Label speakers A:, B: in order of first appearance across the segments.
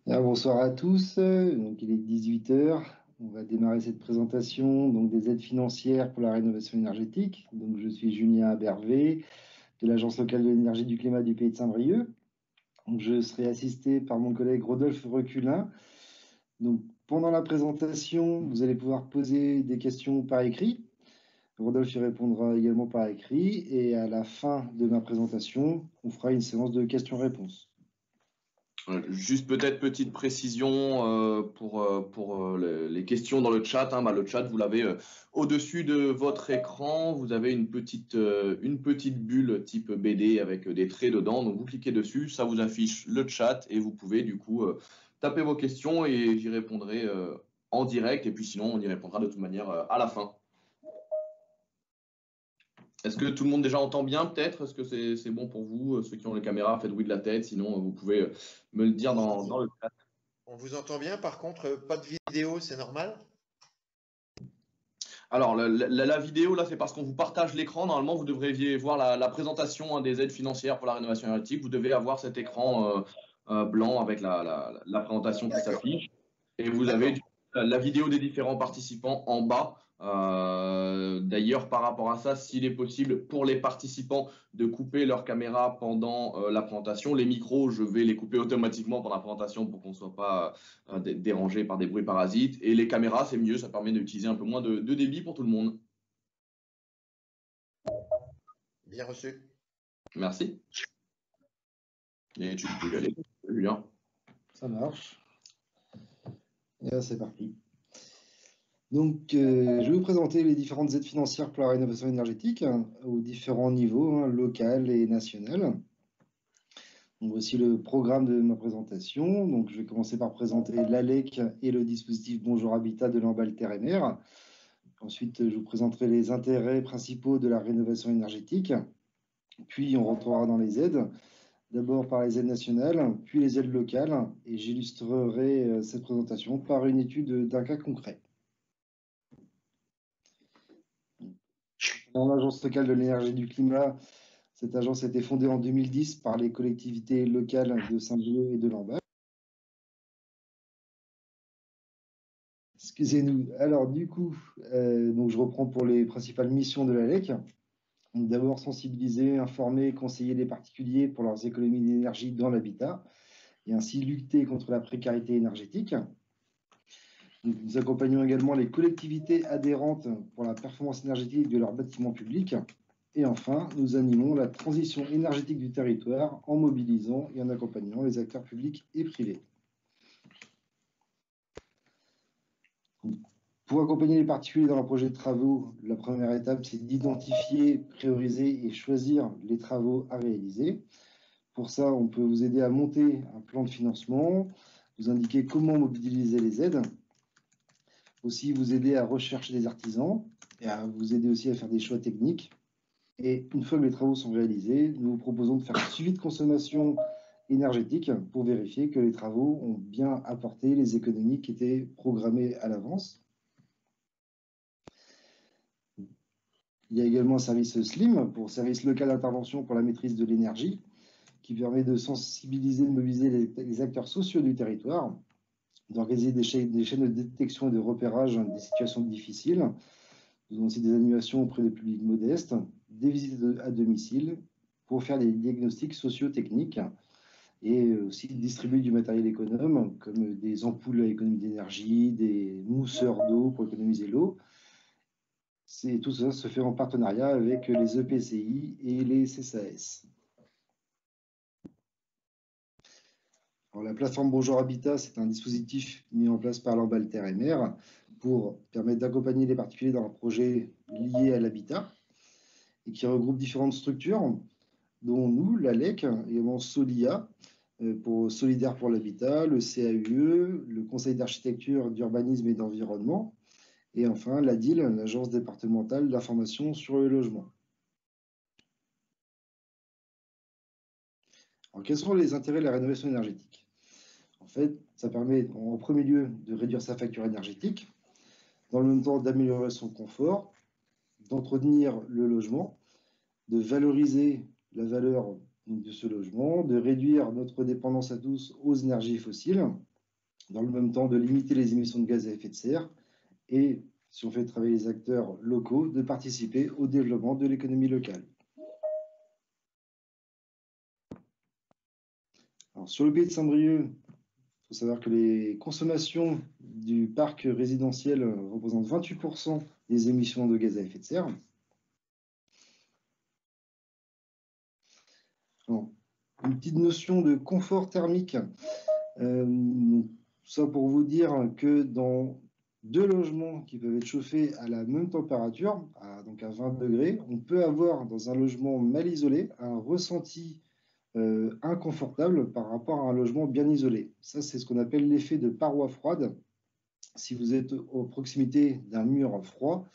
A: Bien, bonsoir à tous. Donc, il est 18 heures. On va démarrer cette présentation donc, des aides financières pour la rénovation énergétique. Donc, je suis Julien Bervé de l'Agence locale de l'énergie du climat du Pays de Saint-Brieuc. Donc, je serai assisté par mon collègue Rodolphe Reculin. Donc, pendant la présentation, vous allez pouvoir poser des questions par écrit. Rodolphe y répondra également par écrit. Et à la fin de ma présentation, on fera une séance de questions-réponses.
B: Juste peut-être petite précision pour les questions dans le chat. Le chat, vous l'avez au-dessus de votre écran. Vous avez une petite bulle type BD avec des traits dedans. Donc vous cliquez dessus, ça vous affiche le chat et vous pouvez du coup taper vos questions et j'y répondrai en direct. Et puis sinon, on y répondra de toute manière à la fin. Est-ce que tout le monde déjà entend bien peut-être? Est-ce que c'est bon pour vous? Ceux qui ont les caméras, faites oui de la tête. Sinon, vous pouvez me le dire dans le chat.
C: On vous entend bien, par contre, pas de vidéo, c'est normal?
B: Alors, la vidéo, là, c'est parce qu'on vous partage l'écran. Normalement, vous devriez voir la présentation des aides financières pour la rénovation énergétique. Vous devez avoir cet écran blanc avec la présentation qui
C: D'accord,
B: s'affiche. Et vous avez
C: d'accord.
B: la vidéo des différents participants en bas. D'ailleurs, par rapport à ça, s'il est possible pour les participants de couper leur caméra pendant la présentation, les micros, je vais les couper automatiquement pendant la présentation pour qu'on ne soit pas dérangé par des bruits parasites. Et les caméras, c'est mieux, ça permet d'utiliser un peu moins de débit pour tout le monde.
C: Bien reçu.
B: Merci. Et tu peux y aller, Julien.
A: Ça marche. Et là, c'est parti. Donc, je vais vous présenter les différentes aides financières pour la rénovation énergétique aux différents niveaux, local et national. Donc, voici le programme de ma présentation. Donc, je vais commencer par présenter l'ALEC et le dispositif Bonjour Habitat de l'Enval Terre et Mer. Ensuite, je vous présenterai les intérêts principaux de la rénovation énergétique. Puis, on rentrera dans les aides. D'abord par les aides nationales, puis les aides locales. Et j'illustrerai cette présentation par une étude d'un cas concret. Dans l'Agence locale de l'énergie et du climat, cette agence a été fondée en 2010 par les collectivités locales de Saint-Brieuc et de Lamballe. Excusez-nous. Alors, du coup, donc je reprends pour les principales missions de l'ALEC. D'abord, sensibiliser, informer, conseiller les particuliers pour leurs économies d'énergie dans l'habitat et ainsi lutter contre la précarité énergétique. Nous accompagnons également les collectivités adhérentes pour la performance énergétique de leurs bâtiments publics. Et enfin, nous animons la transition énergétique du territoire en mobilisant et en accompagnant les acteurs publics et privés. Pour accompagner les particuliers dans leur projet de travaux, la première étape, c'est d'identifier, prioriser et choisir les travaux à réaliser. Pour ça, on peut vous aider à monter un plan de financement, vous indiquer comment mobiliser les aides, aussi vous aider à rechercher des artisans et à vous aider aussi à faire des choix techniques. Et une fois que les travaux sont réalisés, nous vous proposons de faire un suivi de consommation énergétique pour vérifier que les travaux ont bien apporté les économies qui étaient programmées à l'avance. Il y a également un service SLIM, pour service local d'intervention pour la maîtrise de l'énergie, qui permet de sensibiliser, de mobiliser les acteurs sociaux du territoire, d'organiser des chaînes de détection et de repérage des situations difficiles. Nous avons aussi des animations auprès des publics modestes, des visites à domicile pour faire des diagnostics socio-techniques et aussi distribuer du matériel économe comme des ampoules à économie d'énergie, des mousseurs d'eau pour économiser l'eau. Tout ça se fait en partenariat avec les EPCI et les CCAS. Alors, la plateforme Bonjour Habitat, c'est un dispositif mis en place par l'Enval Terre et Mer pour permettre d'accompagner les particuliers dans leurs projets liés à l'habitat et qui regroupe différentes structures, dont nous, l'ALEC, également Solia, pour Solidaire pour l'habitat, le CAUE, le Conseil d'architecture, d'urbanisme et d'environnement, et enfin l'ADIL, l'Agence départementale d'information sur le logement. Alors, quels sont les intérêts de la rénovation énergétique? En fait, ça permet en premier lieu de réduire sa facture énergétique, dans le même temps d'améliorer son confort, d'entretenir le logement, de valoriser la valeur de ce logement, de réduire notre dépendance à tous aux énergies fossiles dans le même temps de limiter les émissions de gaz à effet de serre et, si on fait travailler les acteurs locaux, de participer au développement de l'économie locale. Alors, sur le pays de Saint-Brieuc, il faut savoir que les consommations du parc résidentiel représentent 28% des émissions de gaz à effet de serre. Alors, une petite notion de confort thermique. Ça pour vous dire que dans 2 logements qui peuvent être chauffés à la même température, donc à 20 degrés, on peut avoir dans un logement mal isolé un ressenti inconfortable par rapport à un logement bien isolé. Ça, c'est ce qu'on appelle l'effet de paroi froide. Si vous êtes à proximité d'un mur froid,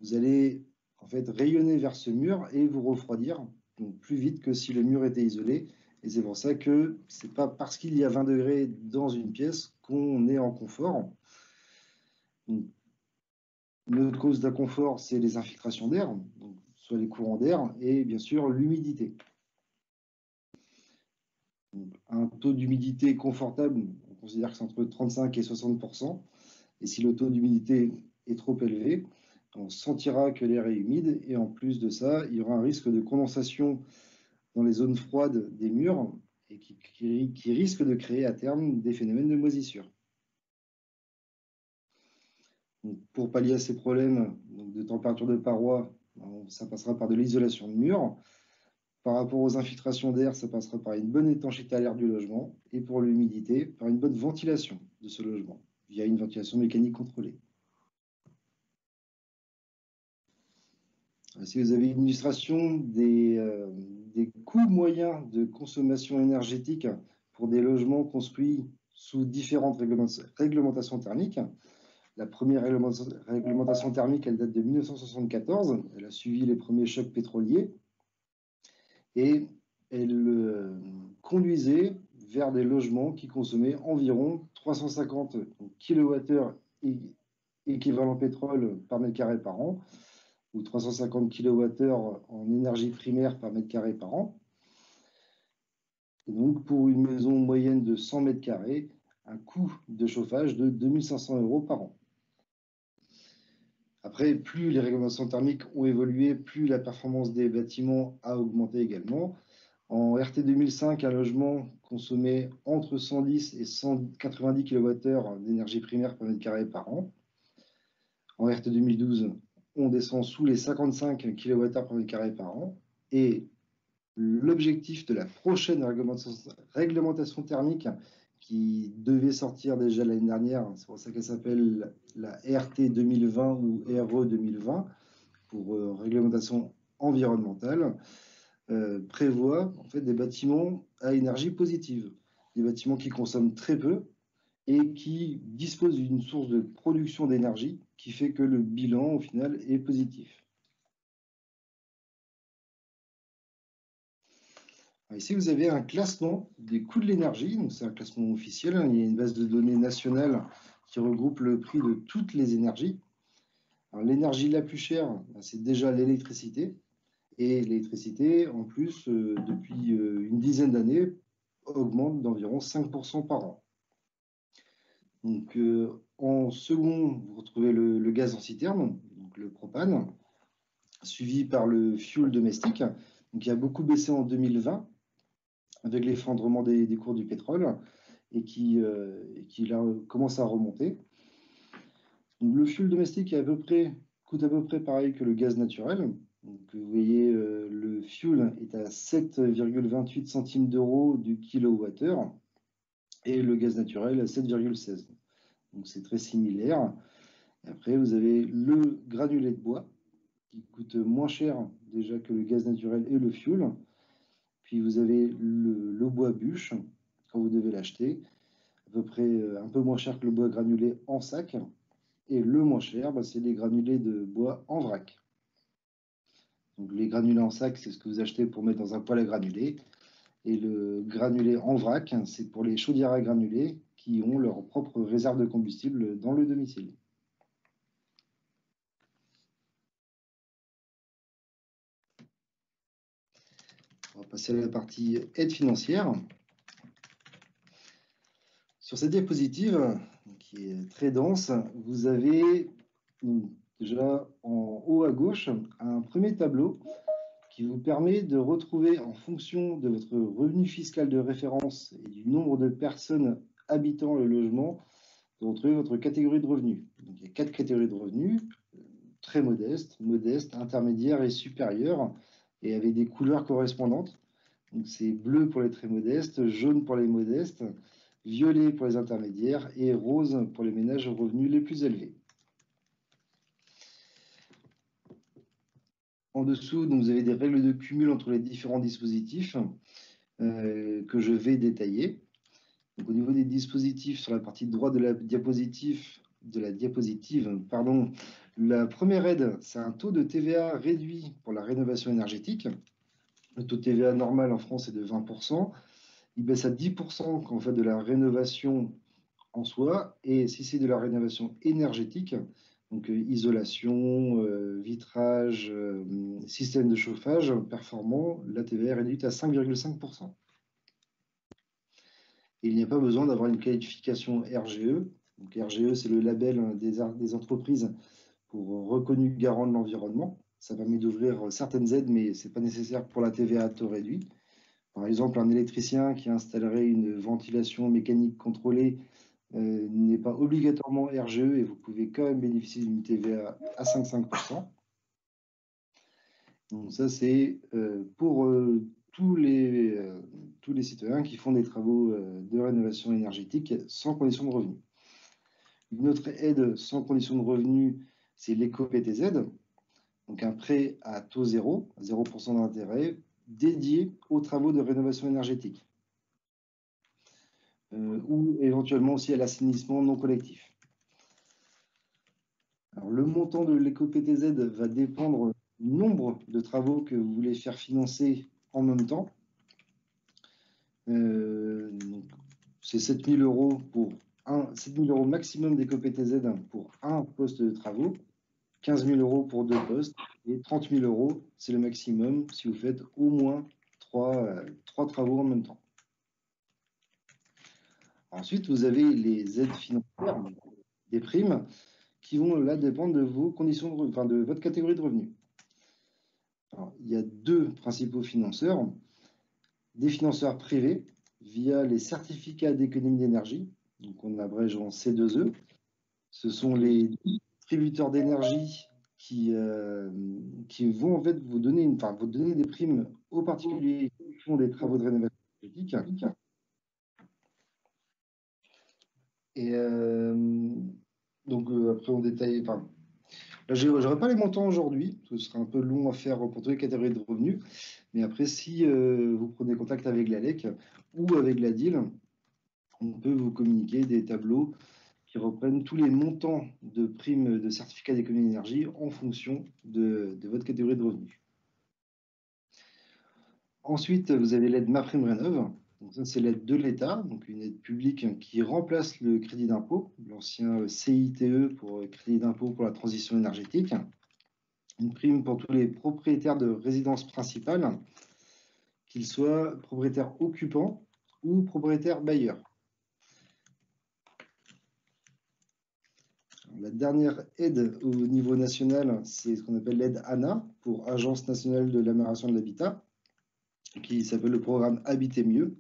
A: vous allez en fait rayonner vers ce mur et vous refroidir donc plus vite que si le mur était isolé. Et c'est pour ça que ce n'est pas parce qu'il y a 20 degrés dans une pièce qu'on est en confort. Donc, une autre cause d'inconfort, c'est les infiltrations d'air, soit les courants d'air et bien sûr l'humidité. Un taux d'humidité confortable, on considère que c'est entre 35 et 60%. Et si le taux d'humidité est trop élevé, on sentira que l'air est humide. Et en plus de ça, il y aura un risque de condensation dans les zones froides des murs et qui risque de créer à terme des phénomènes de moisissure. Donc, pour pallier à ces problèmes de température de paroi, ça passera par de l'isolation de murs. Par rapport aux infiltrations d'air, ça passera par une bonne étanchéité à l'air du logement et pour l'humidité, par une bonne ventilation de ce logement via une ventilation mécanique contrôlée. Si vous avez une illustration des coûts moyens de consommation énergétique pour des logements construits sous différentes réglementations thermiques, la première réglementation thermique, elle date de 1974. Elle a suivi les premiers chocs pétroliers et elle conduisait vers des logements qui consommaient environ 350 kWh équivalent pétrole par mètre carré par an, ou 350 kWh en énergie primaire par mètre carré par an. Et donc, pour une maison moyenne de 100 mètres carrés, un coût de chauffage de 2500 € par an. Après, plus les réglementations thermiques ont évolué, plus la performance des bâtiments a augmenté également. En RT 2005, un logement consommait entre 110 et 190 kWh d'énergie primaire par mètre carré par an. En RT 2012, on descend sous les 55 kWh par mètre carré par an. Et l'objectif de la prochaine réglementation thermique qui devait sortir déjà l'année dernière, c'est pour ça qu'elle s'appelle la RT 2020 ou RE 2020, pour réglementation environnementale, prévoit en fait des bâtiments à énergie positive, des bâtiments qui consomment très peu et qui disposent d'une source de production d'énergie qui fait que le bilan au final est positif. Ici, vous avez un classement des coûts de l'énergie. C'est un classement officiel. Il y a une base de données nationale qui regroupe le prix de toutes les énergies. L'énergie la plus chère, c'est déjà l'électricité. Et l'électricité, en plus, depuis une dizaine d'années, augmente d'environ 5% par an. Donc, en second, vous retrouvez le gaz en citerne, donc le propane, suivi par le fioul domestique, donc, qui a beaucoup baissé en 2020 avec l'effondrement des cours du pétrole et qui là, commence à remonter. Donc, le fioul domestique coûte à peu près pareil que le gaz naturel. Donc, vous voyez, le fioul est à 7,28 centimes d'euros du kilowattheure et le gaz naturel à 7,16. Donc, c'est très similaire. Et après, vous avez le granulé de bois qui coûte moins cher déjà que le gaz naturel et le fioul. Puis vous avez le bois bûche quand vous devez l'acheter, à peu près un peu moins cher que le bois granulé en sac. Et le moins cher, c'est les granulés de bois en vrac. Donc les granulés en sac, c'est ce que vous achetez pour mettre dans un poêle à granulés. Et le granulé en vrac, c'est pour les chaudières à granulés qui ont leur propre réserve de combustible dans le domicile. On va passer à la partie aide financière. Sur cette diapositive, qui est très dense, vous avez déjà en haut à gauche un premier tableau qui vous permet de retrouver, en fonction de votre revenu fiscal de référence et du nombre de personnes habitant le logement, de retrouver votre catégorie de revenus. Donc, il y a 4 catégories de revenus, très modestes, modestes, intermédiaires et supérieurs, et avec des couleurs correspondantes. Donc, c'est bleu pour les très modestes, jaune pour les modestes, violet pour les intermédiaires et rose pour les ménages aux revenus les plus élevés. En dessous, donc, vous avez des règles de cumul entre les différents dispositifs que je vais détailler. Donc, au niveau des dispositifs, sur la partie droite de la diapositive, la première aide, c'est un taux de TVA réduit pour la rénovation énergétique. Le taux de TVA normal en France est de 20%. Il baisse à 10% quand on fait de la rénovation en soi, et si c'est de la rénovation énergétique, donc isolation, vitrage, système de chauffage performant, la TVA est réduite à 5,5%. Il n'y a pas besoin d'avoir une qualification RGE. Donc RGE, c'est le label des entreprises pour reconnu garant de l'environnement. Ça permet d'ouvrir certaines aides, mais ce n'est pas nécessaire pour la TVA à taux réduit. Par exemple, un électricien qui installerait une ventilation mécanique contrôlée n'est pas obligatoirement RGE et vous pouvez quand même bénéficier d'une TVA à 5,5%. Donc ça, c'est pour tous les citoyens qui font des travaux de rénovation énergétique sans condition de revenu. Une autre aide sans condition de revenu, c'est l'éco-PTZ, donc un prêt à taux zéro, 0% d'intérêt, dédié aux travaux de rénovation énergétique. Ou éventuellement aussi à l'assainissement non collectif. Alors, le montant de l'éco-PTZ va dépendre du nombre de travaux que vous voulez faire financer en même temps. C'est 7 000 € pour 7 000 € maximum d'éco-PTZ pour un poste de travaux, 15 000 € pour 2 postes et 30 000 €, c'est le maximum si vous faites au moins 3 travaux en même temps. Ensuite, vous avez les aides financières, des primes, qui vont là dépendre de vos conditions de votre catégorie de revenus. Alors, il y a 2 principaux financeurs. Des financeurs privés via les certificats d'économie d'énergie, donc on abrège en C2E. Ce sont les distributeurs d'énergie qui vont en fait vous donner des primes aux particuliers qui font des travaux de rénovation énergétique. Et donc après on détaille. Là, je n'aurai pas les montants aujourd'hui, ce sera un peu long à faire pour toutes les catégories de revenus. Mais après, si vous prenez contact avec l'ALEC ou avec la DIL, on peut vous communiquer des tableaux qui reprennent tous les montants de primes de certificats d'économie d'énergie en fonction de votre catégorie de revenus. Ensuite, vous avez l'aide MaPrimeRénov'. Donc ça, c'est l'aide de l'État, donc une aide publique qui remplace le crédit d'impôt, l'ancien CITE pour crédit d'impôt pour la transition énergétique. Une prime pour tous les propriétaires de résidences principales, qu'ils soient propriétaires occupants ou propriétaires bailleurs. La dernière aide au niveau national, c'est ce qu'on appelle l'aide ANA, pour Agence nationale de l'amélioration de l'habitat, qui s'appelle le programme Habiter mieux.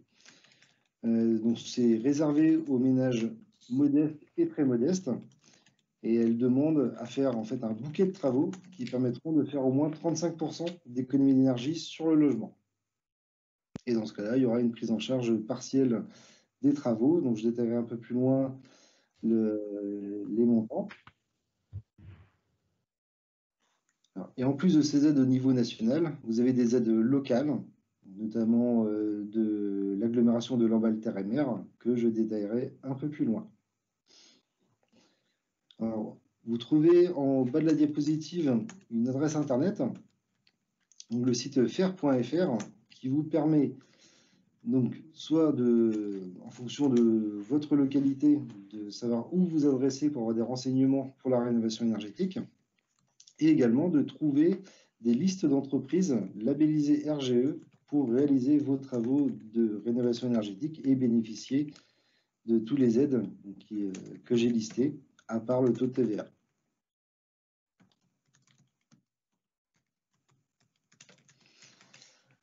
A: Donc c'est réservé aux ménages modestes et très modestes, et elle demande à faire en fait un bouquet de travaux qui permettront de faire au moins 35% d'économie d'énergie sur le logement. Et dans ce cas-là, il y aura une prise en charge partielle des travaux. Donc je détaillerai un peu plus loin les montants. Alors, et en plus de ces aides au niveau national, vous avez des aides locales, notamment de l'agglomération de Lamballe-Terre-et-Mer, que je détaillerai un peu plus loin. Alors, vous trouvez en bas de la diapositive une adresse internet, donc le site faire.fr, qui vous permet, donc, soit en fonction de votre localité, de savoir où vous adresser pour avoir des renseignements pour la rénovation énergétique, et également de trouver des listes d'entreprises labellisées RGE pour réaliser vos travaux de rénovation énergétique et bénéficier de tous les aides que j'ai listés, à part le taux de TVA.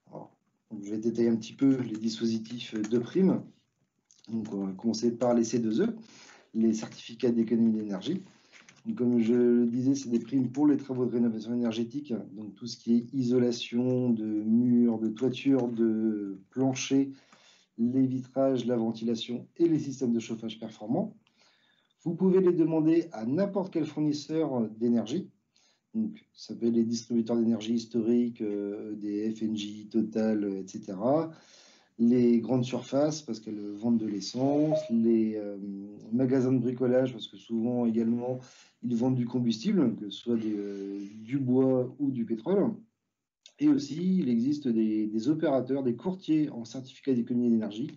A: Alors, je vais détailler un petit peu les dispositifs de primes. Donc, on va commencer par les C2E, les certificats d'économie d'énergie. Comme je le disais, c'est des primes pour les travaux de rénovation énergétique, donc tout ce qui est isolation de murs, de toitures, de planchers, les vitrages, la ventilation et les systèmes de chauffage performants. Vous pouvez les demander à n'importe quel fournisseur d'énergie. Donc, ça peut être les distributeurs d'énergie historiques, EDF, Engie, Total, etc. Les grandes surfaces, parce qu'elles vendent de l'essence, les magasins de bricolage, parce que souvent également, ils vendent du combustible, que ce soit du bois ou du pétrole. Et aussi, il existe des opérateurs, des courtiers en certificats d'économie d'énergie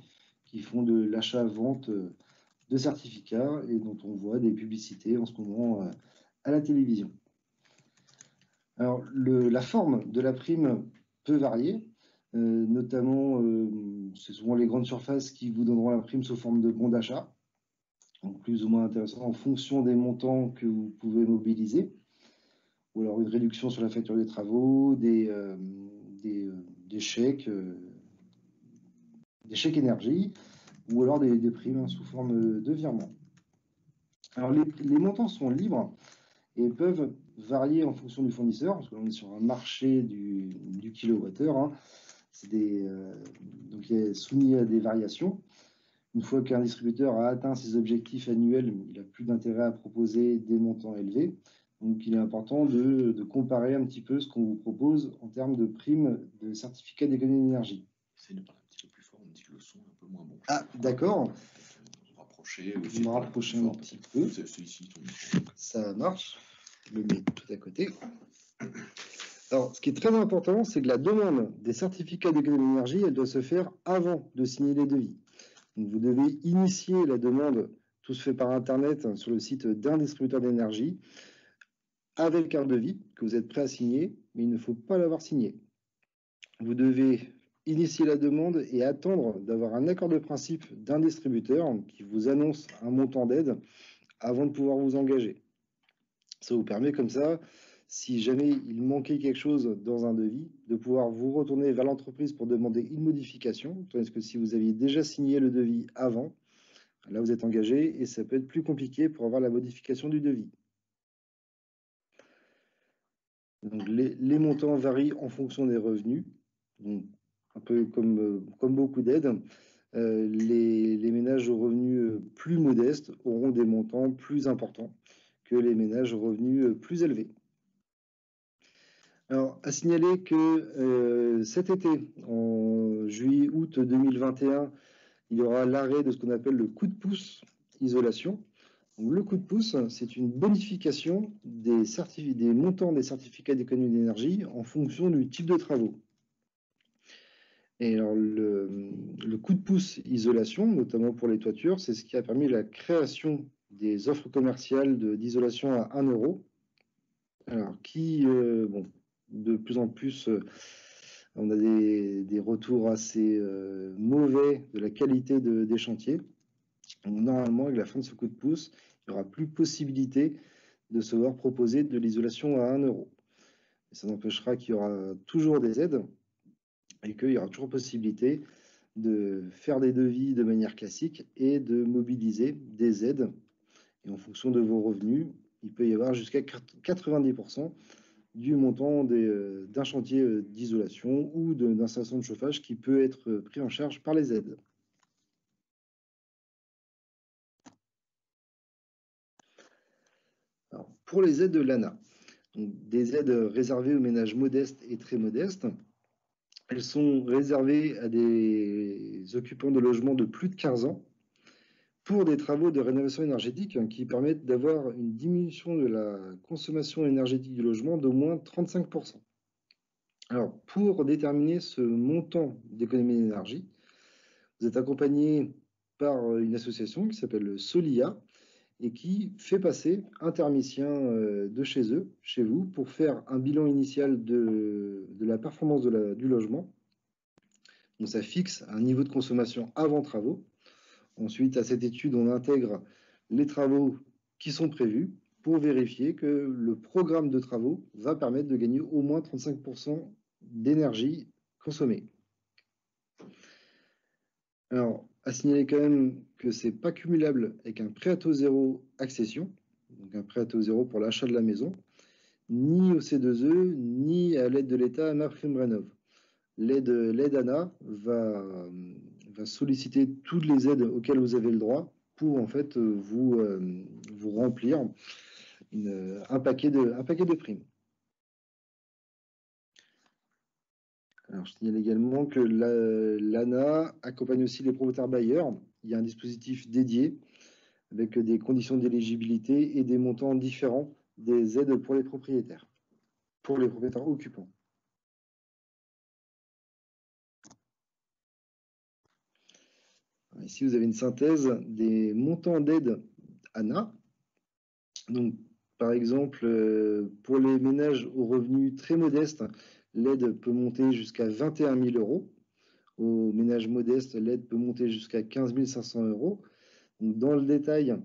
A: qui font de l'achat-vente de certificats et dont on voit des publicités en ce moment à la télévision. Alors, la forme de la prime peut varier. Notamment, c'est souvent les grandes surfaces qui vous donneront la prime sous forme de bon d'achat, donc plus ou moins intéressant en fonction des montants que vous pouvez mobiliser, ou alors une réduction sur la facture des travaux, des chèques énergie, ou alors des primes sous forme de virement. Alors les montants sont libres et peuvent varier en fonction du fournisseur, parce qu'on est sur un marché du kilowattheure, hein. Donc il est soumis à des variations. Une fois qu'un distributeur a atteint ses objectifs annuels, il n'a plus d'intérêt à proposer des montants élevés. Donc il est important de comparer un petit peu ce qu'on vous propose en termes de primes de certificats d'économie d'énergie.
B: Essayez de parler un petit peu plus fort, on me dit que le son est un peu moins bon.
A: Ah, d'accord.
B: Je
A: me rapprocher un petit peu.
B: C'est ici,
A: ça marche. Je le mets tout à côté. Alors, ce qui est très important, c'est que la demande des certificats d'économie d'énergie, elle doit se faire avant de signer les devis. Donc, vous devez initier la demande, tout se fait par Internet, sur le site d'un distributeur d'énergie, avec un devis que vous êtes prêt à signer, mais il ne faut pas l'avoir signé. Vous devez initier la demande et attendre d'avoir un accord de principe d'un distributeur qui vous annonce un montant d'aide avant de pouvoir vous engager. Ça vous permet comme ça, si jamais il manquait quelque chose dans un devis, de pouvoir vous retourner vers l'entreprise pour demander une modification, tandis que si vous aviez déjà signé le devis avant, là vous êtes engagé et ça peut être plus compliqué pour avoir la modification du devis. Donc les montants varient en fonction des revenus, donc un peu comme beaucoup d'aides. Les ménages aux revenus plus modestes auront des montants plus importants que les ménages aux revenus plus élevés. Alors, à signaler que cet été, en juillet-août 2021, il y aura l'arrêt de ce qu'on appelle le coup de pouce isolation. Donc, le coup de pouce, c'est une bonification des montants des certificats d'économie d'énergie en fonction du type de travaux. Et alors, le coup de pouce isolation, notamment pour les toitures, c'est ce qui a permis la création des offres commerciales d'isolation à 1 euro. Alors, de plus en plus, on a des retours assez mauvais de la qualité des chantiers. Donc, normalement, avec la fin de ce coup de pouce, il n'y aura plus possibilité de se voir proposer de l'isolation à 1 euro. Et ça n'empêchera qu'il y aura toujours des aides et qu'il y aura toujours possibilité de faire des devis de manière classique et de mobiliser des aides. Et en fonction de vos revenus, il peut y avoir jusqu'à 90% du montant d'un chantier d'isolation ou d'installation de chauffage qui peut être pris en charge par les aides. Alors, pour les aides de l'ANA, des aides réservées aux ménages modestes et très modestes, elles sont réservées à des occupants de logements de plus de 15 ans pour des travaux de rénovation énergétique qui permettent d'avoir une diminution de la consommation énergétique du logement d'au moins 35%. Alors, pour déterminer ce montant d'économie d'énergie, vous êtes accompagné par une association qui s'appelle Solia et qui fait passer un thermicien de chez eux, chez vous, pour faire un bilan initial de la performance du logement. Donc, ça fixe un niveau de consommation avant travaux. Ensuite, à cette étude, on intègre les travaux qui sont prévus pour vérifier que le programme de travaux va permettre de gagner au moins 35% d'énergie consommée. Alors, à signaler quand même que ce n'est pas cumulable avec un prêt à taux zéro accession, donc un prêt à taux zéro pour l'achat de la maison, ni au C2E, ni à l'aide de l'État à MaPrimeRénov'. L'aide ANA va solliciter toutes les aides auxquelles vous avez le droit pour en fait vous remplir un paquet de primes. Alors, je signale également que l'ANA accompagne aussi les propriétaires bailleurs. Il y a un dispositif dédié avec des conditions d'éligibilité et des montants différents des aides pour les propriétaires occupants. Ici, vous avez une synthèse des montants d'aide ANA. Donc, par exemple, pour les ménages aux revenus très modestes, l'aide peut monter jusqu'à 21 000 euros. Aux ménages modestes, l'aide peut monter jusqu'à 15 500 euros. Donc, dans le détail,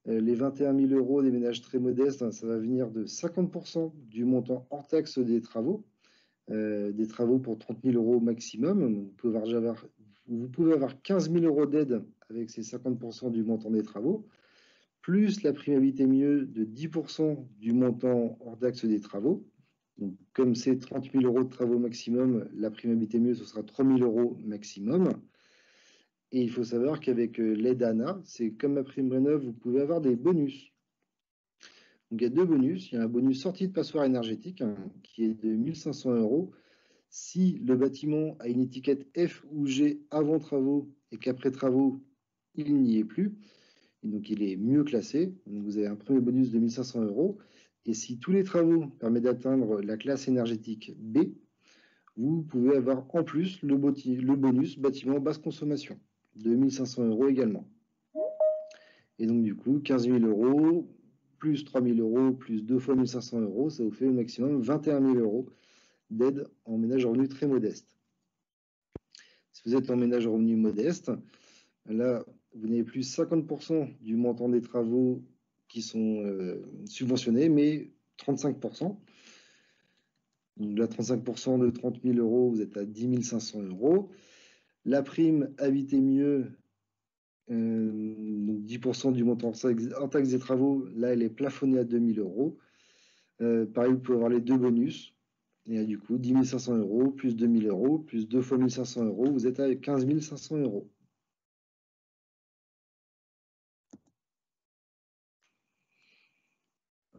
A: les 21 000 euros des ménages très modestes, ça va venir de 50% du montant hors taxe des travaux pour 30 000 euros maximum. Vous pouvez avoir 15 000 euros d'aide avec ces 50% du montant des travaux, plus la prime Habiter Mieux de 10% du montant hors taxe des travaux. Donc, comme c'est 30 000 euros de travaux maximum, la prime Habiter Mieux, ce sera 3 000 euros maximum. Et il faut savoir qu'avec l'aide ANA, c'est comme MaPrimeRénov', vous pouvez avoir des bonus. Donc, il y a deux bonus. Il y a un bonus sortie de passoire énergétique qui est de 1 500 euros. Si le bâtiment a une étiquette F ou G avant travaux et qu'après travaux, il n'y est plus, et donc il est mieux classé, donc vous avez un premier bonus de 1 500 euros. Et si tous les travaux permettent d'atteindre la classe énergétique B, vous pouvez avoir en plus le bonus bâtiment basse consommation de 1 500 euros également. Et donc du coup, 15 000 euros, plus 3 000 euros, plus 2 fois 1 500 euros, ça vous fait au maximum 21 000 euros d'aide en ménage à revenus très modeste. Si vous êtes en ménage à revenus modeste, là, vous n'avez plus 50% du montant des travaux qui sont subventionnés, mais 35%. Donc là, 35% de 30 000 euros, vous êtes à 10 500 euros. La prime Habiter Mieux, donc 10% du montant hors taxe des travaux, là, elle est plafonnée à 2 000 euros. Pareil, vous pouvez avoir les deux bonus. Et du coup, 10 500 euros, plus 2 000 euros, plus 2 fois 1 500 euros, vous êtes à 15 500 euros.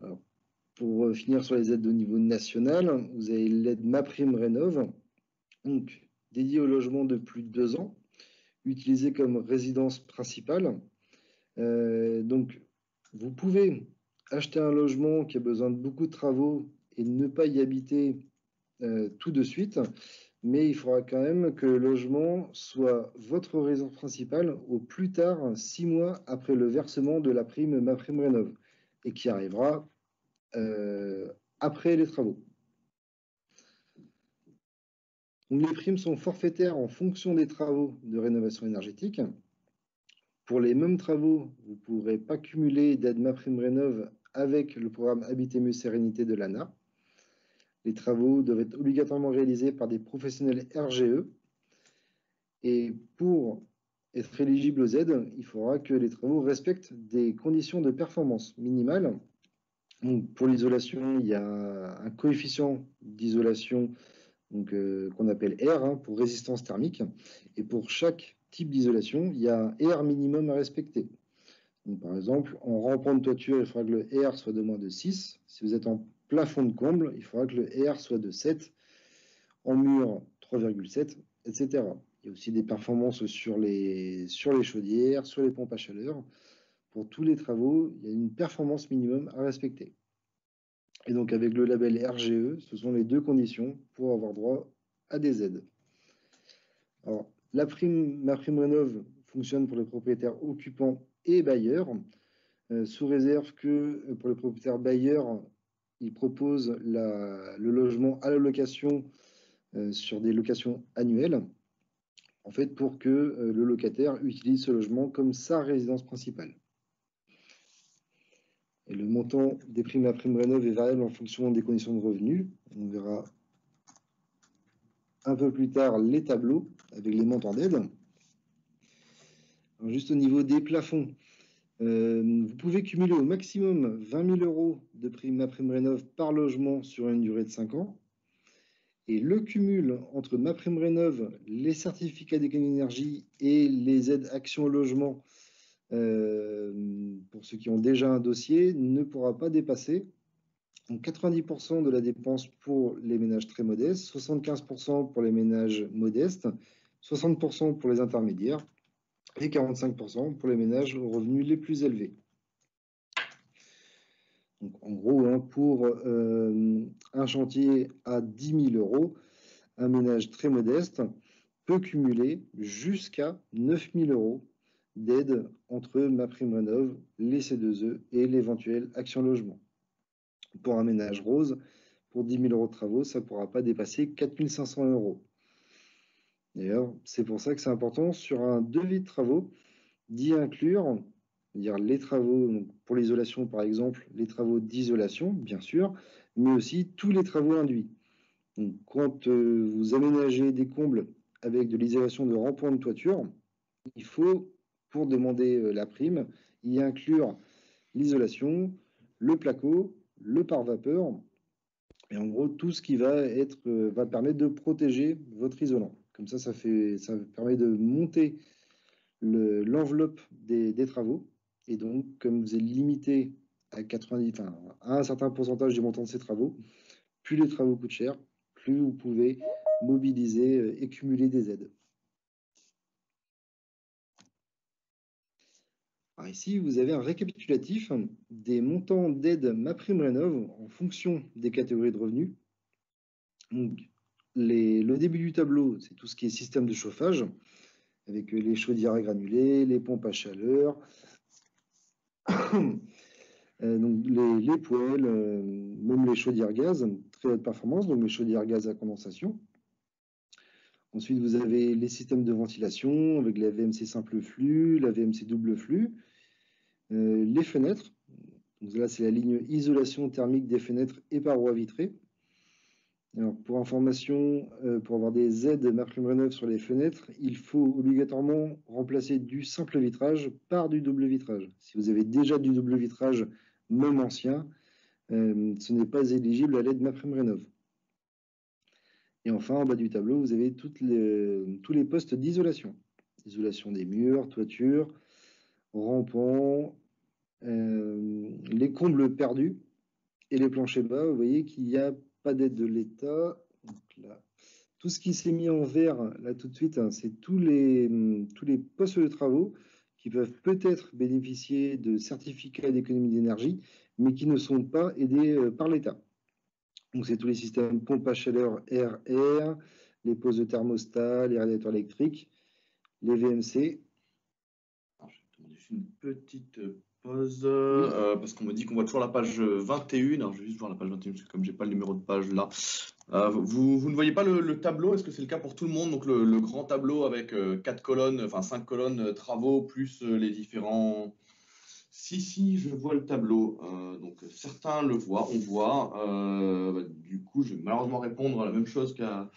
A: Alors, pour finir sur les aides au niveau national, vous avez l'aide MaPrimeRénov', donc dédiée au logement de plus de 2 ans, utilisée comme résidence principale. Donc, vous pouvez acheter un logement qui a besoin de beaucoup de travaux et ne pas y habiter tout de suite, mais il faudra quand même que le logement soit votre résidence principale au plus tard 6 mois après le versement de la prime MaPrimeRénov' et qui arrivera après les travaux. Donc, les primes sont forfaitaires en fonction des travaux de rénovation énergétique. Pour les mêmes travaux, vous ne pourrez pas cumuler d'aide MaPrimeRénov' avec le programme Habiter Mieux Sérénité de l'ANA. Les travaux doivent être obligatoirement réalisés par des professionnels RGE. Et pour être éligible aux aides, il faudra que les travaux respectent des conditions de performance minimales. Donc, pour l'isolation, il y a un coefficient d'isolation qu'on appelle R pour résistance thermique. Et pour chaque type d'isolation, il y a un R minimum à respecter. Donc, par exemple, en rampant de toiture, il faudra que le R soit de moins de 6. Si vous êtes en plafond de comble, il faudra que le R soit de 7. En mur, 3,7, etc. Il y a aussi des performances sur les chaudières, sur les pompes à chaleur. Pour tous les travaux, il y a une performance minimum à respecter. Et donc, avec le label RGE, ce sont les deux conditions pour avoir droit à des aides. Alors, la prime MaPrimeRénov' fonctionne pour les propriétaires occupants et bailleurs, sous réserve que pour les propriétaires bailleurs, ils proposent le logement à la location sur des locations annuelles. en fait, pour que le locataire utilise ce logement comme sa résidence principale. Et le montant des primes à prime rénov est variable en fonction des conditions de revenus. On verra un peu plus tard les tableaux avec les montants d'aide. Juste au niveau des plafonds, vous pouvez cumuler au maximum 20 000 € de prime à prime rénov par logement sur une durée de 5 ans. Et le cumul entre MaPrimeRénov', les certificats d'économie d'énergie et les aides Action Logement, pour ceux qui ont déjà un dossier, ne pourra pas dépasser 90% de la dépense pour les ménages très modestes, 75% pour les ménages modestes, 60% pour les intermédiaires et 45% pour les ménages aux revenus les plus élevés. Donc, en gros, pour un chantier à 10 000 €, un ménage très modeste peut cumuler jusqu'à 9 000 € d'aide entre MaPrimeRénov', les C2E et l'éventuelle Action Logement. Pour un ménage rose, pour 10 000 € de travaux, ça ne pourra pas dépasser 4 500 €. D'ailleurs, c'est pour ça que c'est important sur un devis de travaux d'y inclure, dire les travaux donc pour l'isolation par exemple, les travaux d'isolation bien sûr, mais aussi tous les travaux induits. Donc, quand vous aménagez des combles avec de l'isolation de rampons de toiture, il faut, pour demander la prime, y inclure l'isolation, le placo, le pare-vapeur, et en gros tout ce qui va permettre de protéger votre isolant. Comme ça permet de monter l'enveloppe des travaux, et donc comme vous êtes limité à un certain pourcentage du montant de ces travaux, plus les travaux coûtent cher, plus vous pouvez mobiliser et cumuler des aides. Alors ici, vous avez un récapitulatif des montants d'aide MaPrimeRénov' en fonction des catégories de revenus. Donc, le début du tableau, c'est tout ce qui est système de chauffage, avec les chaudières à granulés, les pompes à chaleur, donc les poêles, même les chaudières gaz, très haute performance, donc les chaudières gaz à condensation. Ensuite, vous avez les systèmes de ventilation avec la VMC simple flux, la VMC double flux, les fenêtres. Donc là, c'est la ligne isolation thermique des fenêtres et parois vitrées. Alors, pour information, pour avoir des aides MaPrimeRénov' sur les fenêtres, il faut obligatoirement remplacer du simple vitrage par du double vitrage. Si vous avez déjà du double vitrage, même ancien, ce n'est pas éligible à l'aide MaPrimeRénov'. Et enfin, en bas du tableau, vous avez tous les postes d'isolation. Isolation des murs, toitures, rampants, les combles perdus et les planchers bas. Vous voyez qu'il n'y a pas d'aide de l'État. Tout ce qui s'est mis en vert là tout de suite, hein, c'est tous les postes de travaux qui peuvent peut-être bénéficier de certificats d'économie d'énergie, mais qui ne sont pas aidés par l'État. Donc, c'est tous les systèmes pompe à chaleur air-air, les postes de thermostat, les radiateurs électriques, les VMC.
B: Alors, je vais demander juste une petite pause parce qu'on me dit qu'on voit toujours la page 21. Alors, je vais juste voir la page 21 parce que comme j'ai pas le numéro de page là, vous ne voyez pas le tableau. Est-ce que c'est le cas pour tout le monde? Donc, le grand tableau avec 4 colonnes, enfin 5 colonnes travaux plus les différents. Si, je vois le tableau. Donc, certains le voient, on voit. Du coup, je vais malheureusement répondre à la même chose qu'à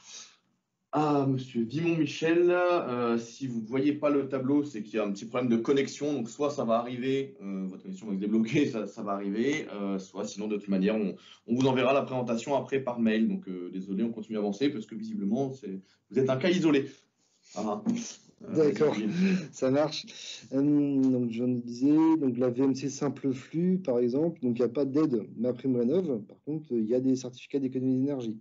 B: Monsieur Vimont-Michel. Si vous ne voyez pas le tableau, c'est qu'il y a un petit problème de connexion. Donc, soit ça va arriver, votre connexion va se débloquer, ça va arriver. Soit, sinon, de toute manière, on vous enverra la présentation après par mail. Donc, désolé, on continue à avancer parce que visiblement, vous êtes un cas isolé.
A: D'accord, ça marche. Donc, je disais, donc la VMC simple flux, par exemple, donc il n'y a pas d'aide MaPrimeRénov'. Par contre, il y a des certificats d'économie d'énergie.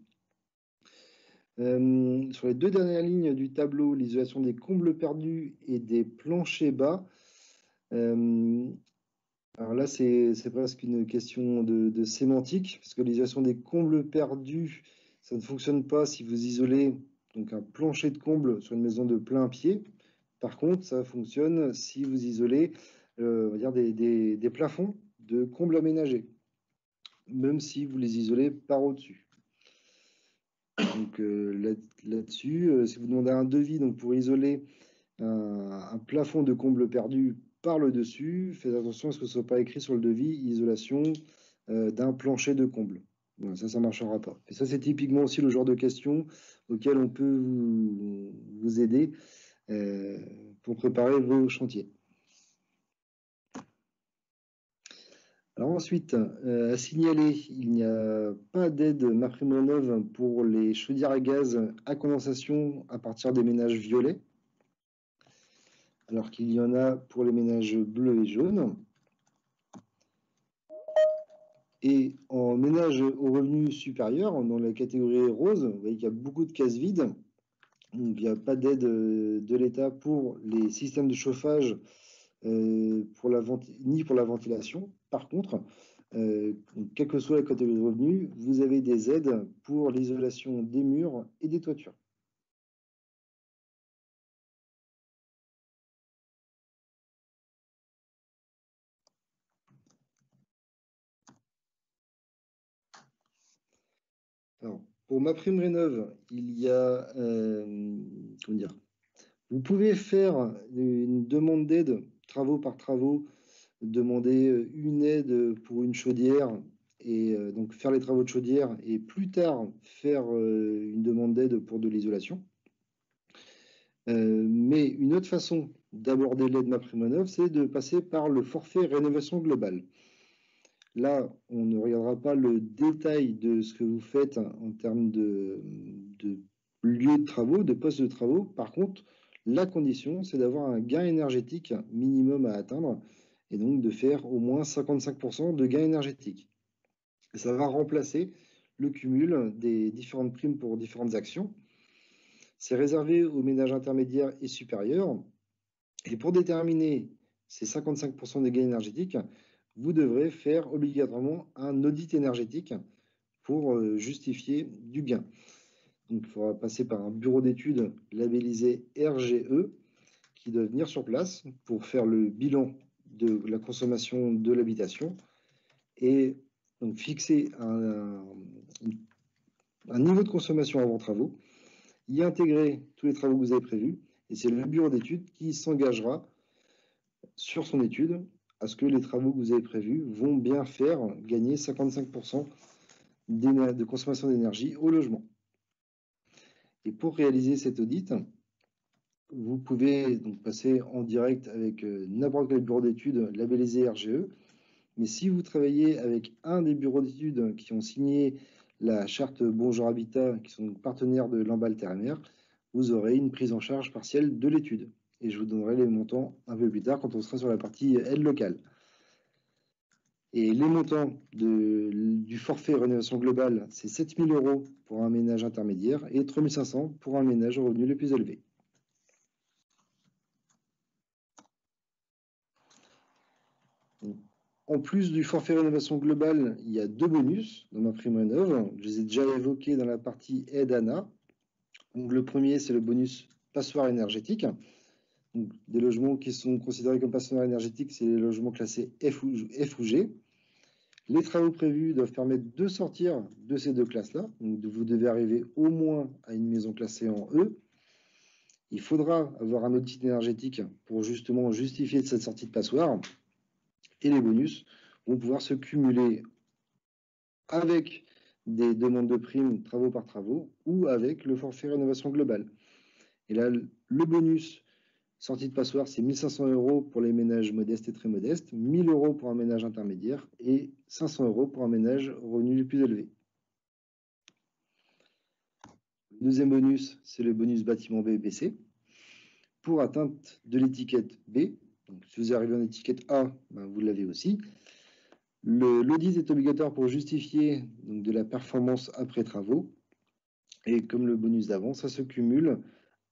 A: Sur les deux dernières lignes du tableau, l'isolation des combles perdus et des planchers bas. Alors là, c'est presque une question de sémantique, parce que l'isolation des combles perdus, ça ne fonctionne pas si vous isolez donc un plancher de comble sur une maison de plein pied. Par contre, ça fonctionne si vous isolez on va dire des plafonds de combles aménagés, même si vous les isolez par au-dessus. Donc là-dessus, si vous demandez un devis donc, pour isoler un plafond de comble perdu par le dessus, faites attention à ce que ce ne soit pas écrit sur le devis isolation d'un plancher de comble. Voilà, ça ne marchera pas. Et ça, c'est typiquement aussi le genre de questions auxquelles on peut vous aider pour préparer vos chantiers. Alors ensuite, à signaler, il n'y a pas d'aide MaPrimeRénov' pour les chaudières à gaz à condensation à partir des ménages violets, alors qu'il y en a pour les ménages bleus et jaunes. Et en ménage aux revenus supérieurs, dans la catégorie rose, vous voyez qu'il y a beaucoup de cases vides. Donc, il n'y a pas d'aide de l'État pour les systèmes de chauffage ni pour la ventilation. Par contre, quelle que soit la catégorie de revenus, vous avez des aides pour l'isolation des murs et des toitures. Alors, pour MaPrimeRénov', il y a, comment dire, vous pouvez faire une demande d'aide, travaux par travaux, demander une aide pour une chaudière et donc faire les travaux de chaudière et plus tard faire une demande d'aide pour de l'isolation. Mais une autre façon d'aborder l'aide MaPrimeRénov', c'est de passer par le forfait rénovation globale. Là, on ne regardera pas le détail de ce que vous faites en termes de lieu de travaux, de postes de travaux. Par contre, la condition, c'est d'avoir un gain énergétique minimum à atteindre et donc de faire au moins 55% de gain énergétique. Et ça va remplacer le cumul des différentes primes pour différentes actions. C'est réservé aux ménages intermédiaires et supérieurs. Et pour déterminer ces 55% de gain énergétique, vous devrez faire obligatoirement un audit énergétique pour justifier du gain. Donc, il faudra passer par un bureau d'études labellisé RGE qui doit venir sur place pour faire le bilan de la consommation de l'habitation et donc fixer un niveau de consommation avant travaux, y intégrer tous les travaux que vous avez prévus, et c'est le bureau d'études qui s'engagera sur son étude à ce que les travaux que vous avez prévus vont bien faire gagner 55% de consommation d'énergie au logement. Et pour réaliser cet audit, vous pouvez donc passer en direct avec n'importe quel bureau d'études labellisé RGE. Mais si vous travaillez avec un des bureaux d'études qui ont signé la charte Bonjour Habitat, qui sont partenaires de l'emballe terre-mer, vous aurez une prise en charge partielle de l'étude. Et je vous donnerai les montants un peu plus tard quand on sera sur la partie aide locale. Et les montants du forfait rénovation globale, c'est 7 000 € pour un ménage intermédiaire et 3 500 pour un ménage au revenu le plus élevé. En plus du forfait rénovation globale, il y a 2 bonus dans MaPrimeRénov'. Je les ai déjà évoqués dans la partie aide ANA. Donc, le premier, c'est le bonus passoire énergétique. Donc, des logements qui sont considérés comme passoires énergétiques, c'est les logements classés F ou G. Les travaux prévus doivent permettre de sortir de ces deux classes-là. Donc, vous devez arriver au moins à une maison classée en E. Il faudra avoir un audit énergétique pour justement justifier de cette sortie de passoire. Et les bonus vont pouvoir se cumuler avec des demandes de primes travaux par travaux ou avec le forfait rénovation globale. Et là, le bonus sortie de passoire, c'est 1 500 € pour les ménages modestes et très modestes, 1 000 € pour un ménage intermédiaire et 500 € pour un ménage au revenu le plus élevé. Le deuxième bonus, c'est le bonus bâtiment B et BC. Pour atteinte de l'étiquette B, donc si vous arrivez en étiquette A, ben vous l'avez aussi. L'audit est obligatoire pour justifier donc, de la performance après travaux. Et comme le bonus d'avant, ça se cumule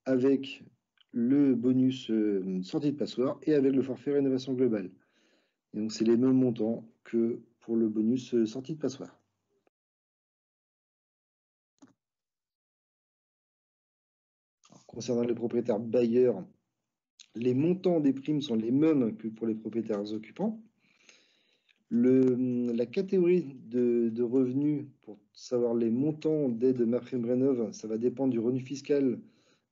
A: avec le bonus sortie de passoire et avec le forfait rénovation globale. Et donc, c'est les mêmes montants que pour le bonus sortie de passoire. Alors, concernant les propriétaires bailleurs, les montants des primes sont les mêmes que pour les propriétaires occupants. La catégorie de revenus, pour savoir les montants d'aide MaPrimeRénov', ça va dépendre du revenu fiscal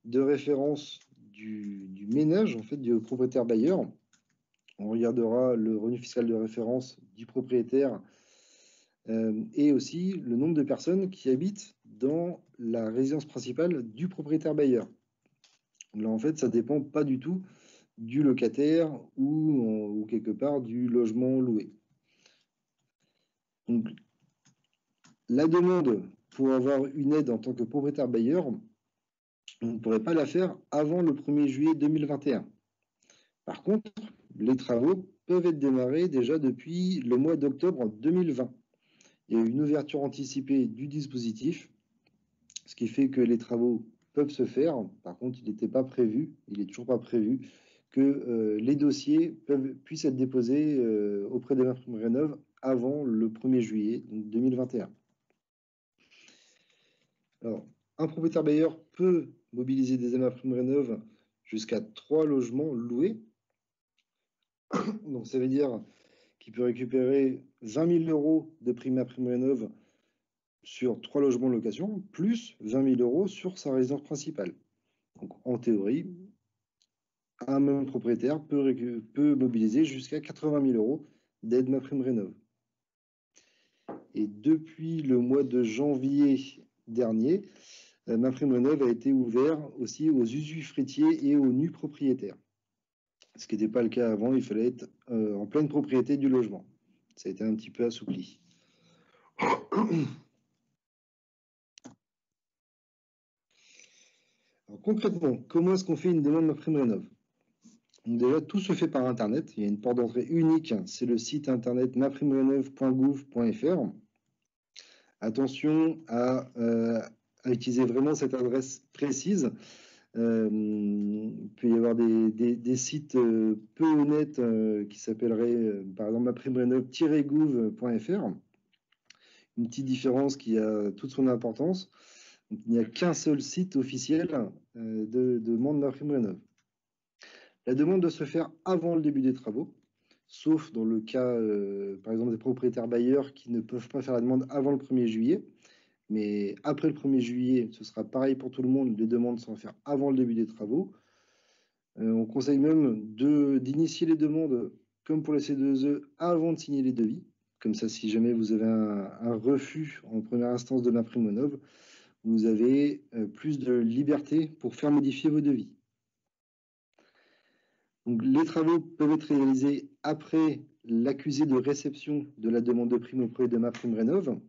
A: de référence du ménage, en fait, du propriétaire bailleur. On regardera le revenu fiscal de référence du propriétaire et aussi le nombre de personnes qui habitent dans la résidence principale du propriétaire bailleur. Là, en fait, ça dépend pas du tout du locataire ou quelque part du logement loué. Donc, la demande pour avoir une aide en tant que propriétaire bailleur, on ne pourrait pas la faire avant le 1er juillet 2021. Par contre, les travaux peuvent être démarrés déjà depuis le mois d'octobre 2020. Il y a eu une ouverture anticipée du dispositif, ce qui fait que les travaux peuvent se faire. Par contre, il n'était pas prévu, il n'est toujours pas prévu que les dossiers puissent être déposés auprès de MaPrimeRénov' avant le 1er juillet 2021. Alors, un propriétaire bailleur peut mobiliser des aides MaPrimeRénov' jusqu'à 3 logements loués. Donc, ça veut dire qu'il peut récupérer 20 000 € de prime MaPrimeRénov' sur 3 logements de location, plus 20 000 € sur sa résidence principale. Donc, en théorie, un même propriétaire peut mobiliser jusqu'à 80 000 € d'aide MaPrimeRénov'. Et depuis le mois de janvier dernier, MaPrimeRénov' a été ouvert aussi aux usufruitiers et aux nus propriétaires. Ce qui n'était pas le cas avant, il fallait être en pleine propriété du logement. Ça a été un petit peu assoupli. Alors, concrètement, comment est-ce qu'on fait une demande MaPrimeRénov'? Déjà, tout se fait par Internet. Il y a une porte d'entrée unique, c'est le site internet maprimerenov.gouv.fr. Attention à utiliser vraiment cette adresse précise. Il peut y avoir des sites peu honnêtes qui s'appelleraient par exemple maprimerenov-gouv.fr. Une petite différence qui a toute son importance. Donc, il n'y a qu'un seul site officiel de demande MaPrimeRénov'. La demande doit se faire avant le début des travaux, sauf dans le cas, par exemple, des propriétaires bailleurs qui ne peuvent pas faire la demande avant le 1er juillet. Mais après le 1er juillet, ce sera pareil pour tout le monde. Les demandes sont à faire avant le début des travaux. On conseille même d'initier les demandes, comme pour les C2E, avant de signer les devis. Comme ça, si jamais vous avez un refus en première instance de MaPrimeRénov', vous avez plus de liberté pour faire modifier vos devis. Donc, les travaux peuvent être réalisés après l'accusé de réception de la demande de prime auprès de MaPrimeRénov',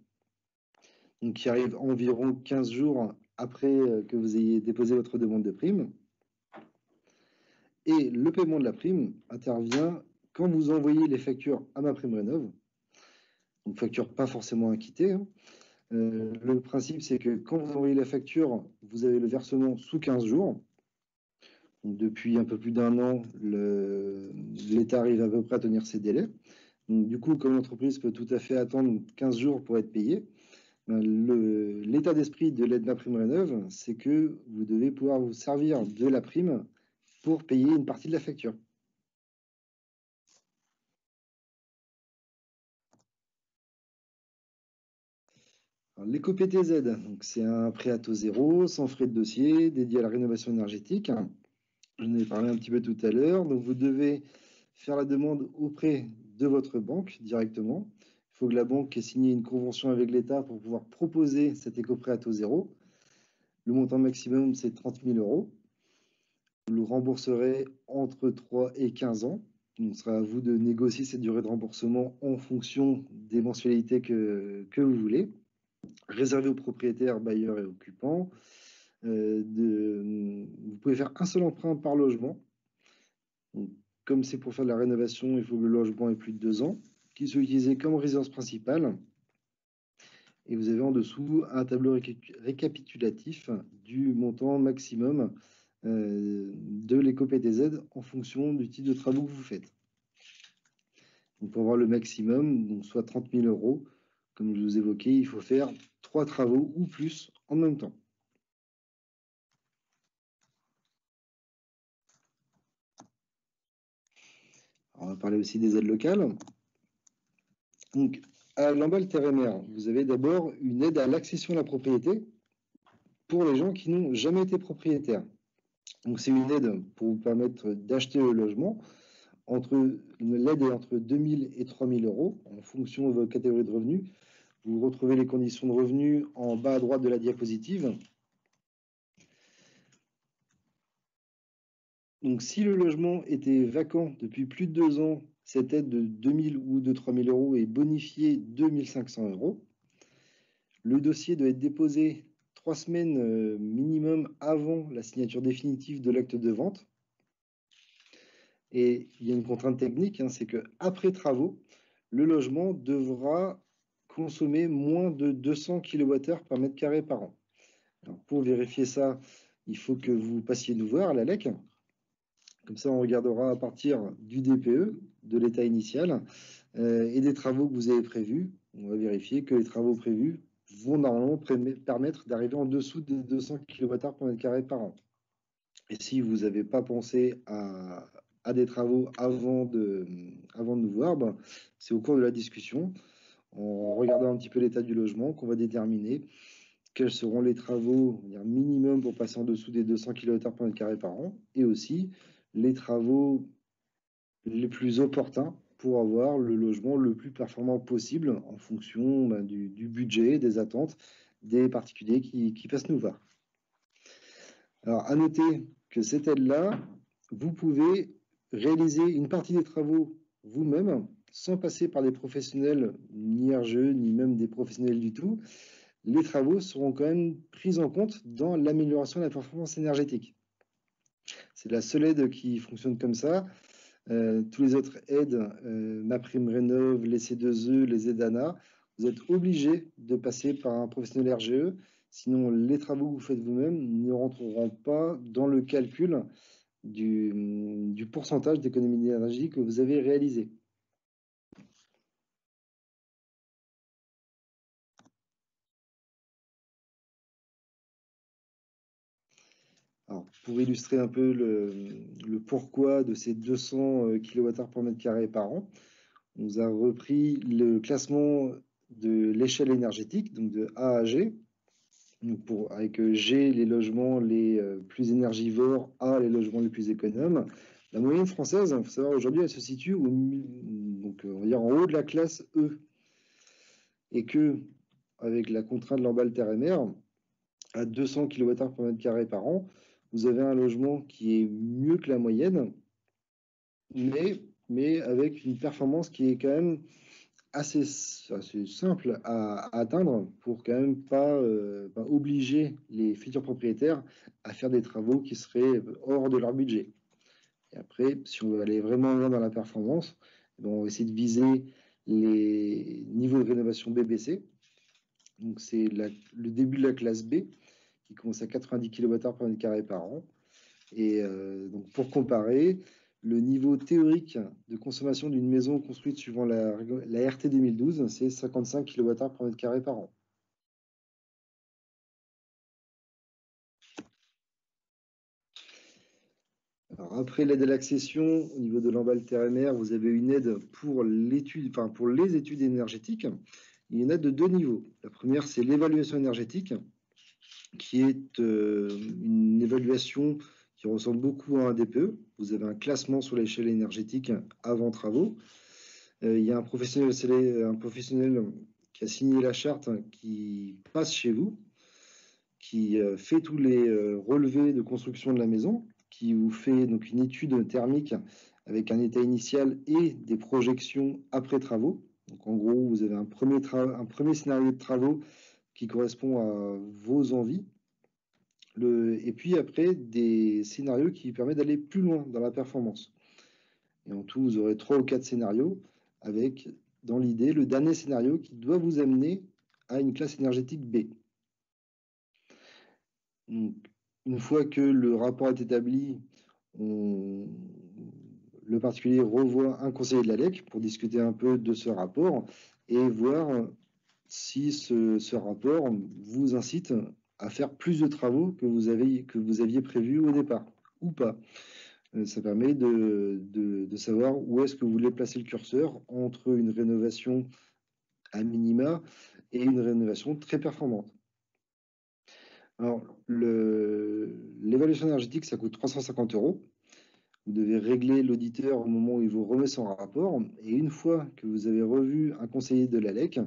A: donc qui arrive environ 15 jours après que vous ayez déposé votre demande de prime. Et le paiement de la prime intervient quand vous envoyez les factures à MaPrimeRénov', donc facture pas forcément acquittée. Le principe, c'est que quand vous envoyez la facture, vous avez le versement sous 15 jours. Donc, depuis un peu plus d'1 an, l'État arrive à peu près à tenir ses délais. Donc, du coup, comme l'entreprise peut tout à fait attendre 15 jours pour être payée, l'état d'esprit de l'aide MaPrimeRénov', c'est que vous devez pouvoir vous servir de la prime pour payer une partie de la facture. L'éco-PTZ, c'est un prêt à taux zéro, sans frais de dossier, dédié à la rénovation énergétique. Je en ai parlé un petit peu tout à l'heure. Donc, vous devez faire la demande auprès de votre banque directement. Il faut que la banque ait signé une convention avec l'État pour pouvoir proposer cet éco-prêt à taux zéro. Le montant maximum, c'est 30 000 €. Vous le rembourserez entre 3 et 15 ans. Donc, ce sera à vous de négocier cette durée de remboursement en fonction des mensualités que vous voulez. Réservé aux propriétaires, bailleurs et occupants. Vous pouvez faire un seul emprunt par logement. Donc, comme c'est pour faire de la rénovation, il faut que le logement ait plus de 2 ans, qu'il soit utilisé comme résidence principale. Et vous avez en dessous un tableau récapitulatif du montant maximum de l'éco-PTZ en fonction du type de travaux que vous faites. Donc, pour avoir le maximum, donc soit 30 000 €, comme je vous évoquais, il faut faire 3 travaux ou plus en même temps. Alors, on va parler aussi des aides locales. Donc, à Lamballe Terre et Mer, vous avez d'abord une aide à l'accession à la propriété pour les gens qui n'ont jamais été propriétaires. Donc, c'est une aide pour vous permettre d'acheter le logement. L'aide est entre 2 000 et 3 000 euros en fonction de votre catégorie de revenus. Vous retrouvez les conditions de revenus en bas à droite de la diapositive. Donc, si le logement était vacant depuis plus de 2 ans, cette aide de 2 000 ou de 3 000 euros est bonifiée 2 500 euros. Le dossier doit être déposé 3 semaines minimum avant la signature définitive de l'acte de vente. Et il y a une contrainte technique, c'est qu'après travaux, le logement devra consommer moins de 200 kWh par mètre carré par an. Alors, pour vérifier ça, il faut que vous passiez nous voir à la LEC. Comme ça, on regardera à partir du DPE, de l'état initial, et des travaux que vous avez prévus. On va vérifier que les travaux prévus vont normalement permettre d'arriver en dessous des 200 kWh par mètre carré par an. Et si vous n'avez pas pensé à des travaux avant de nous voir, c'est au cours de la discussion, en regardant un petit peu l'état du logement, qu'on va déterminer quels seront les travaux minimum pour passer en dessous des 200 kWh par mètre carré par an, et aussi les travaux les plus opportuns pour avoir le logement le plus performant possible en fonction du budget, des attentes des particuliers qui passent nous voir. Alors, à noter que cette aide-là, vous pouvez réaliser une partie des travaux vous-même, sans passer par des professionnels, ni RGE, ni même des professionnels du tout. Les travaux seront quand même pris en compte dans l'amélioration de la performance énergétique. C'est la seule aide qui fonctionne comme ça. Tous les autres aides, MaPrimeRénov', les C2E, les aides ANA, vous êtes obligé de passer par un professionnel RGE, sinon les travaux que vous faites vous-même ne rentreront pas dans le calcul du pourcentage d'économie d'énergie que vous avez réalisé. Alors, pour illustrer un peu le pourquoi de ces 200 kWh par mètre carré par an, on vous a repris le classement de l'échelle énergétique, donc de A à G. Donc avec G, les logements les plus énergivores, A, les logements les plus économes. La moyenne française, il faut savoir, aujourd'hui, elle se situe donc, on va dire en haut de la classe E. Et que, avec la contrainte de Lamballe Terre et Mer, à 200 kWh par mètre carré par an, vous avez un logement qui est mieux que la moyenne, mais avec une performance qui est quand même assez simple à atteindre pour quand même pas obliger les futurs propriétaires à faire des travaux qui seraient hors de leur budget. Et après, si on veut aller vraiment loin dans la performance, on va essayer de viser les niveaux de rénovation BBC. Donc c'est le début de la classe B qui commence à 90 kWh par mètre carré par an. Et donc pour comparer, le niveau théorique de consommation d'une maison construite suivant la RT 2012, c'est 55 kWh par mètre carré par an. Alors après l'aide à l'accession, au niveau de Lamballe Terre et Mer, vous avez une aide pour les études énergétiques. Il y a une aide de 2 niveaux. La première, c'est l'évaluation énergétique, qui est une évaluation qui ressemble beaucoup à un DPE. Vous avez un classement sur l'échelle énergétique avant travaux. Il y a un professionnel qui a signé la charte qui passe chez vous, qui fait tous les relevés de construction de la maison, qui vous fait donc une étude thermique avec un état initial et des projections après travaux. Donc en gros, vous avez un premier scénario de travaux qui correspond à vos envies. Et puis après, des scénarios qui permettent d'aller plus loin dans la performance. Et en tout, vous aurez 3 ou 4 scénarios avec, dans l'idée, le dernier scénario qui doit vous amener à une classe énergétique B. Donc, une fois que le rapport est établi, le particulier revoit un conseiller de la LEC pour discuter un peu de ce rapport et voir si ce rapport vous incite à faire plus de travaux que vous aviez prévus au départ, ou pas. Ça permet de savoir où est-ce que vous voulez placer le curseur entre une rénovation à minima et une rénovation très performante. Alors, l'évaluation énergétique, ça coûte 350 €. Vous devez régler l'auditeur au moment où il vous remet son rapport. Et une fois que vous avez revu un conseiller de l'ALEC,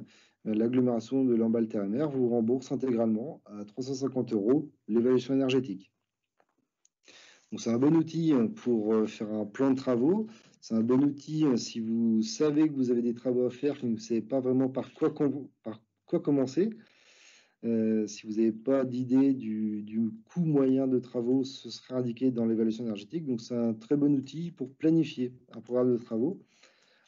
A: l'agglomération de Lamballe-Terre-et-Mer vous rembourse intégralement à 350 € l'évaluation énergétique. Donc c'est un bon outil pour faire un plan de travaux. C'est un bon outil si vous savez que vous avez des travaux à faire, mais vous ne savez pas vraiment par quoi commencer. Si vous n'avez pas d'idée du coût moyen de travaux, ce sera indiqué dans l'évaluation énergétique. Donc, c'est un très bon outil pour planifier un programme de travaux.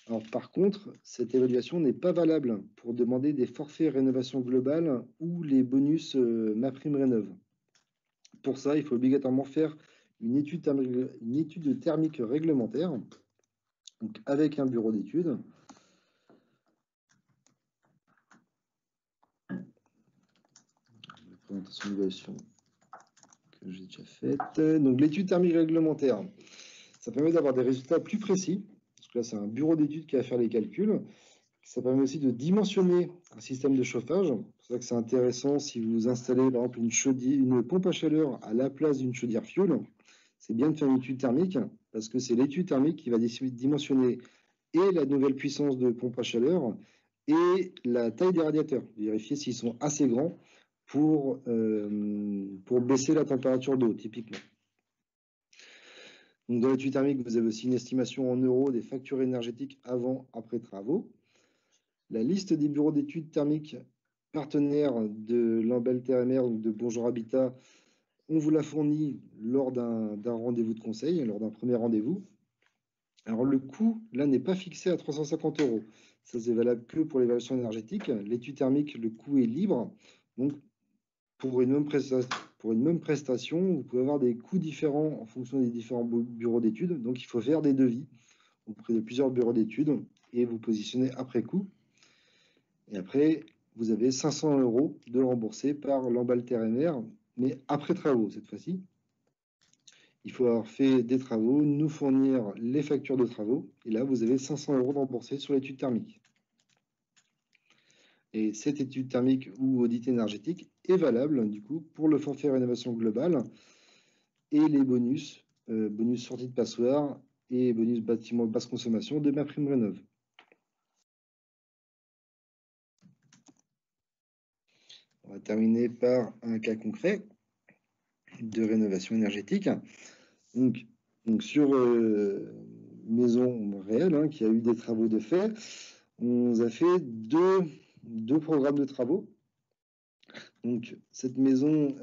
A: Alors, par contre, cette évaluation n'est pas valable pour demander des forfaits rénovation globale ou les bonus MaPrimeRénov'. Pour ça, il faut obligatoirement faire une étude thermique réglementaire, donc avec un bureau d'études. Présentation d'évaluation que j'ai déjà faite. Donc l'étude thermique réglementaire, ça permet d'avoir des résultats plus précis, parce que là c'est un bureau d'études qui va faire les calculs. Ça permet aussi de dimensionner un système de chauffage. C'est pour ça que c'est intéressant si vous installez par exemple une pompe à chaleur à la place d'une chaudière fioul. C'est bien de faire une étude thermique, parce que c'est l'étude thermique qui va dimensionner et la nouvelle puissance de pompe à chaleur et la taille des radiateurs. Vérifier s'ils sont assez grands pour baisser la température d'eau, typiquement. Donc, dans l'étude thermique, vous avez aussi une estimation en euros des factures énergétiques avant, après travaux. La liste des bureaux d'études thermiques partenaires de Lamballe-Terre-et-Mer ou de Bonjour Habitat, on vous la fournit lors d'un rendez-vous de conseil, lors d'un premier rendez-vous. Alors, le coût, là, n'est pas fixé à 350 €. Ça, c'est valable que pour l'évaluation énergétique. L'étude thermique, le coût est libre. Donc, pour une même prestation, vous pouvez avoir des coûts différents en fonction des différents bureaux d'études. Donc, il faut faire des devis auprès de plusieurs bureaux d'études et vous positionner après coup. Et après, vous avez 500 € de remboursés par Lamballe-Terre-et-Mer, mais après travaux cette fois-ci. Il faut avoir fait des travaux, nous fournir les factures de travaux. Et là, vous avez 500 € de remboursés sur l'étude thermique. Et cette étude thermique ou audit énergétique est valable du coup pour le forfait rénovation globale et les bonus, bonus sortie de passoire et bonus bâtiment de basse consommation de MaPrimeRénov'. On va terminer par un cas concret de rénovation énergétique. Donc sur maison réelle qui a eu des travaux de fait, on a fait deux programmes de travaux. Donc, cette maison,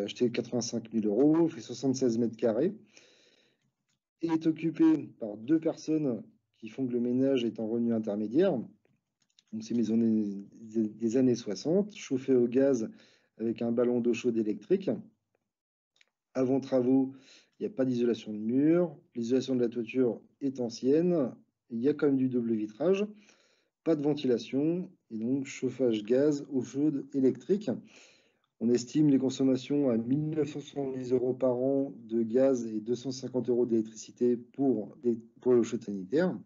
A: achetée 85 000 €, fait 76 mètres carrés, est occupée par 2 personnes qui font que le ménage est en revenu intermédiaire. Donc, c'est maison des années 60, chauffée au gaz avec un ballon d'eau chaude électrique. Avant travaux, il n'y a pas d'isolation de mur. L'isolation de la toiture est ancienne. Il y a quand même du double vitrage. Pas de ventilation. Et donc, chauffage gaz, eau chaude électrique. On estime les consommations à 1 970 € par an de gaz et 250 € d'électricité pour l'eau chaude sanitaire.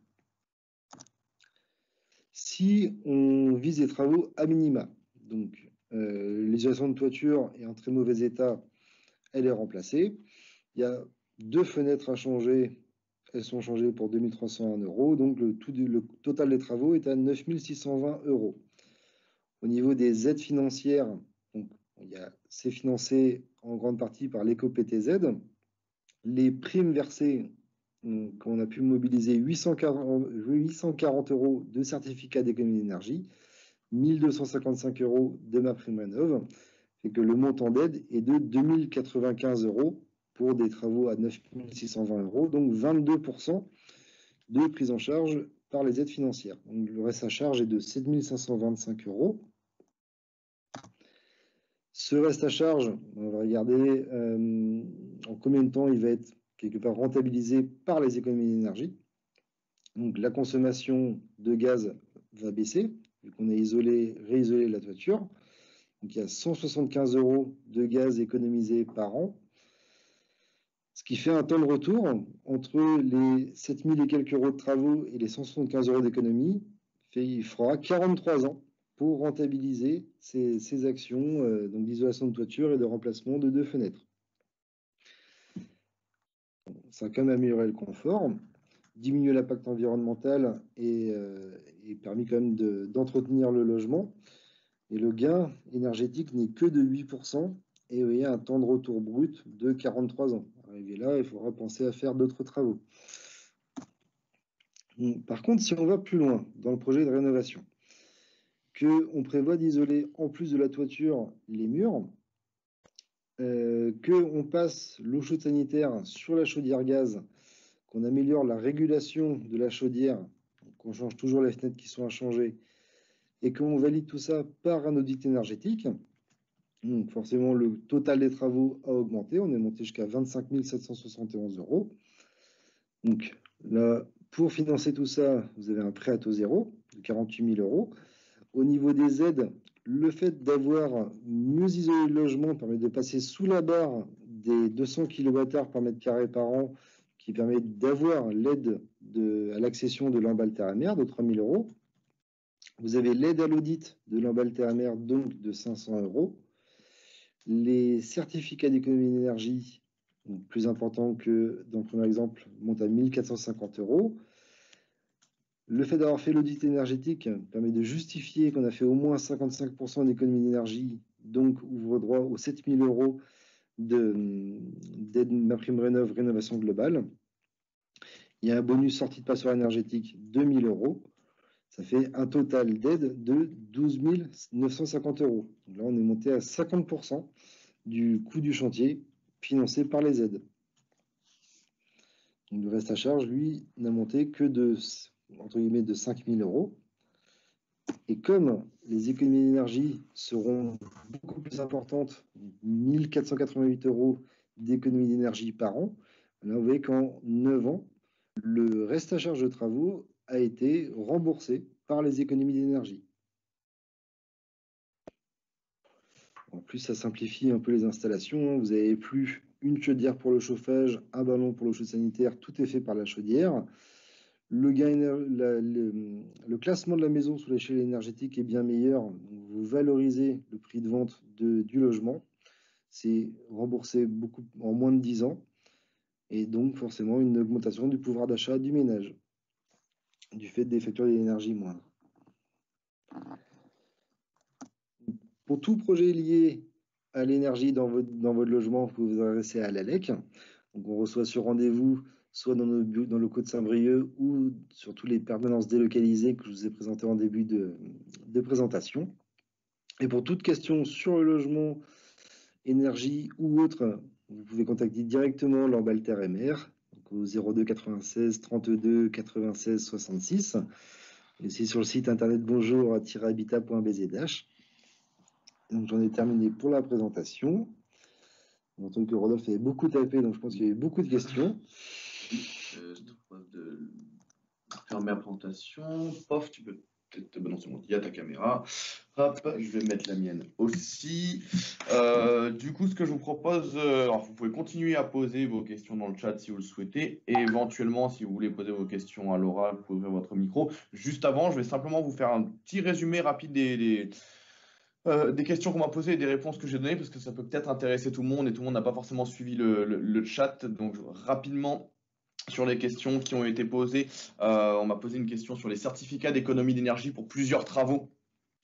A: Si on vise des travaux à minima, donc l'isolation de toiture est en très mauvais état, elle est remplacée. Il y a 2 fenêtres à changer, elles sont changées pour 2 301 €, donc le total des travaux est à 9 620 €. Au niveau des aides financières, donc, c'est financé en grande partie par l'éco-PTZ. Les primes versées, on a pu mobiliser 840 € de certificats d'économie d'énergie, 1 255 € de MaPrimeRénov', fait que le montant d'aide est de 2 095 € pour des travaux à 9 620 €, donc 22% de prise en charge par les aides financières. Donc, le reste à charge est de 7 525 €. Ce reste à charge, on va regarder en combien de temps il va être quelque part rentabilisé par les économies d'énergie. Donc la consommation de gaz va baisser, vu qu'on a réisolé la toiture. Donc il y a 175 € de gaz économisé par an, ce qui fait un temps de retour entre les 7 000 et quelques € de travaux et les 175 € d'économie, il fera 43 ans pour rentabiliser ces actions donc d'isolation de toiture et de remplacement de 2 fenêtres. Ça a quand même amélioré le confort, diminué l'impact environnemental et permis quand même d'entretenir le logement. Et le gain énergétique n'est que de 8%. Et vous voyez un temps de retour brut de 43 ans. Arrivé là, il faudra penser à faire d'autres travaux. Par contre, si on va plus loin dans le projet de rénovation, qu'on prévoit d'isoler en plus de la toiture les murs, qu'on passe l'eau chaude sanitaire sur la chaudière gaz, qu'on améliore la régulation de la chaudière, qu'on change toujours les fenêtres qui sont à changer, et qu'on valide tout ça par un audit énergétique, donc forcément le total des travaux a augmenté, on est monté jusqu'à 25 771 €. Donc là, pour financer tout ça, vous avez un prêt à taux zéro de 48 000 €. Au niveau des aides, le fait d'avoir mieux isolé le logement permet de passer sous la barre des 200 kWh par mètre carré par an, qui permet d'avoir l'aide à l'accession de lampe altérimaire de 3 000 €. Vous avez l'aide à l'audit de lampe altérimaire, donc de 500 €. Les certificats d'économie d'énergie, plus importants que dans le premier exemple, montent à 1 450 €. Le fait d'avoir fait l'audit énergétique permet de justifier qu'on a fait au moins 55% d'économie d'énergie, donc ouvre droit aux 7 000 € d'aide MaPrimeRénov' rénovation globale. Il y a un bonus sortie de passoire énergétique, 2 000 €. Ça fait un total d'aide de 12 950 €. Donc là, on est monté à 50% du coût du chantier financé par les aides. Donc le reste à charge, lui, n'a monté que de 5 000 €. Et comme les économies d'énergie seront beaucoup plus importantes, 1 488 € d'économies d'énergie par an, là, vous voyez qu'en 9 ans, le reste à charge de travaux a été remboursé par les économies d'énergie. En plus, ça simplifie un peu les installations. Vous n'avez plus une chaudière pour le chauffage, un ballon pour l'eau chaude sanitaire, tout est fait par la chaudière. Le classement de la maison sous l'échelle énergétique est bien meilleur. Vous valorisez le prix de vente du logement. C'est remboursé beaucoup en moins de 10 ans. Et donc, forcément, une augmentation du pouvoir d'achat du ménage, du fait des factures d'énergie moindres. Pour tout projet lié à l'énergie dans votre logement, vous pouvez vous adresser à l'ALEC. Donc, on reçoit ce rendez-vous soit dans le locaux de Saint-Brieuc ou sur toutes les permanences délocalisées que je vous ai présentées en début de présentation. Et pour toute question sur le logement, énergie ou autre, vous pouvez contacter directement Lampe Alter-MR au 02 96 32 96 66. Et c'est sur le site internet bonjour-habitat.bzh. Donc j'en ai terminé pour la présentation. On entend que Rodolphe avait beaucoup tapé, donc je pense qu'il y a eu beaucoup de questions.
B: De fermer la présentation. Pof, tu peux peut-être. Non, c'est bon, il y a ta caméra. Hop, je vais mettre la mienne aussi. Du coup, ce que je vous propose, alors vous pouvez continuer à poser vos questions dans le chat si vous le souhaitez. Et éventuellement, si vous voulez poser vos questions à l'oral, vous pouvez ouvrir votre micro. Juste avant, je vais simplement vous faire un petit résumé rapide des questions qu'on m'a posées et des réponses que j'ai données, parce que ça peut peut-être intéresser tout le monde et tout le monde n'a pas forcément suivi le chat. Donc, rapidement, sur les questions qui ont été posées, on m'a posé une question sur les certificats d'économie d'énergie pour plusieurs travaux.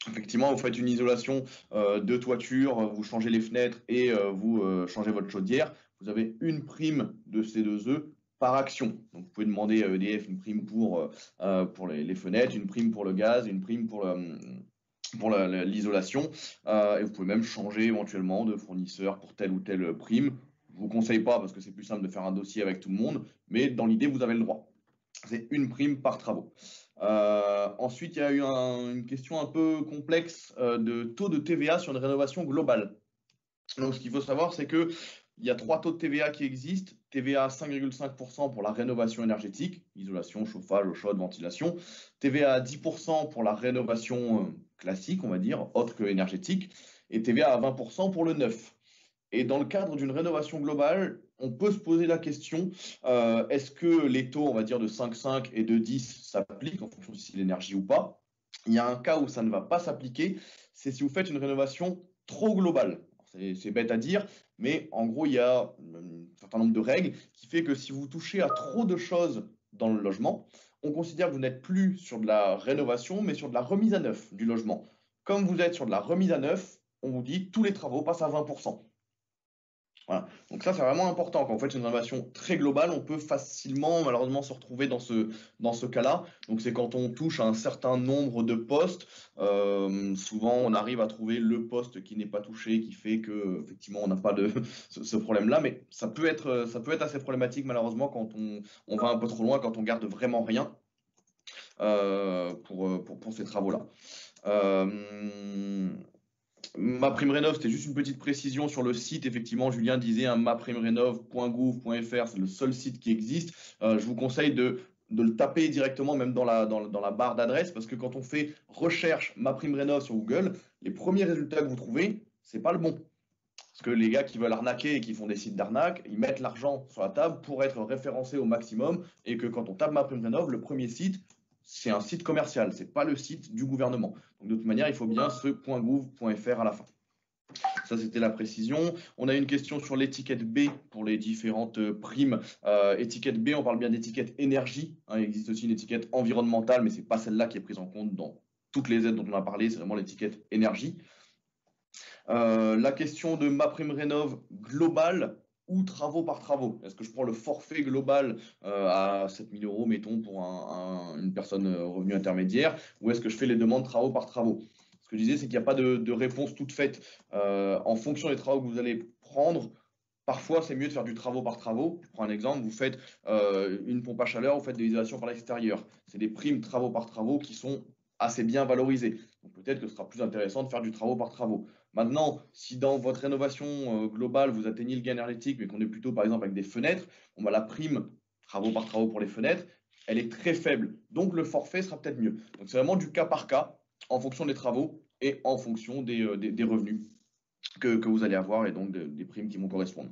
B: Effectivement, vous faites une isolation de toiture, vous changez les fenêtres et vous changez votre chaudière. Vous avez une prime de C2E par action. Donc, vous pouvez demander à EDF une prime pour les fenêtres, une prime pour le gaz, une prime pour l'isolation. Et vous pouvez même changer éventuellement de fournisseur pour telle ou telle prime. Je ne vous conseille pas parce que c'est plus simple de faire un dossier avec tout le monde, mais dans l'idée, vous avez le droit. C'est une prime par travaux. Ensuite, il y a eu une question un peu complexe de taux de TVA sur une rénovation globale. Donc, ce qu'il faut savoir, c'est qu'il y a 3 taux de TVA qui existent. TVA à 5,5% pour la rénovation énergétique, isolation, chauffage, eau chaude, ventilation. TVA à 10% pour la rénovation classique, on va dire, autre que énergétique. Et TVA à 20% pour le neuf. Et dans le cadre d'une rénovation globale, on peut se poser la question, est-ce que les taux, on va dire, de 5,5 et de 10 s'appliquent en fonction si c'est l'énergie ou pas? Il y a un cas où ça ne va pas s'appliquer, c'est si vous faites une rénovation trop globale. C'est bête à dire, mais en gros, il y a un certain nombre de règles qui fait que si vous touchez à trop de choses dans le logement, on considère que vous n'êtes plus sur de la rénovation, mais sur de la remise à neuf du logement. Comme vous êtes sur de la remise à neuf, on vous dit tous les travaux passent à 20%. Voilà. Donc ça, c'est vraiment important. Quand on fait une rénovation très globale, on peut facilement, malheureusement, se retrouver dans ce cas-là. Donc c'est quand on touche à un certain nombre de postes, souvent on arrive à trouver le poste qui n'est pas touché, qui fait que effectivement on n'a pas de ce problème-là. Mais ça peut être assez problématique, malheureusement, quand on va un peu trop loin, quand on garde vraiment rien pour ces travaux-là. MaPrimeRénov', c'était juste une petite précision sur le site. Effectivement, Julien disait maprimerénov.gouv.fr, c'est le seul site qui existe. Je vous conseille de le taper directement, même dans la barre d'adresse, parce que quand on fait recherche MaPrimeRénov' sur Google, les premiers résultats que vous trouvez, c'est pas le bon. Parce que les gars qui veulent arnaquer et qui font des sites d'arnaque, ils mettent l'argent sur la table pour être référencés au maximum, et que quand on tape MaPrimeRénov', le premier site, c'est un site commercial, c'est pas le site du gouvernement. Donc de toute manière, il faut bien ce .gouv.fr à la fin. Ça, c'était la précision. On a une question sur l'étiquette B pour les différentes primes. Étiquette B, on parle bien d'étiquette énergie. Il existe aussi une étiquette environnementale, mais ce n'est pas celle-là qui est prise en compte dans toutes les aides dont on a parlé. C'est vraiment l'étiquette énergie. La question de MaPrimeRénov' globale ou travaux par travaux. Est-ce que je prends le forfait global à 7 000 €, mettons, pour une personne revenu intermédiaire, ou est-ce que je fais les demandes travaux par travaux? Ce que je disais, c'est qu'il n'y a pas de réponse toute faite. En fonction des travaux que vous allez prendre, parfois c'est mieux de faire du travaux par travaux. Je prends un exemple, vous faites une pompe à chaleur, vous faites de l'isolation par l'extérieur. C'est des primes travaux par travaux qui sont assez bien valorisées. Donc peut-être que ce sera plus intéressant de faire du travaux par travaux. Maintenant, si dans votre rénovation globale, vous atteignez le gain énergétique, mais qu'on est plutôt par exemple avec des fenêtres, la prime travaux par travaux pour les fenêtres, elle est très faible. Donc le forfait sera peut-être mieux. Donc c'est vraiment du cas par cas, en fonction des travaux et en fonction des revenus que vous allez avoir et donc des primes qui vont correspondre.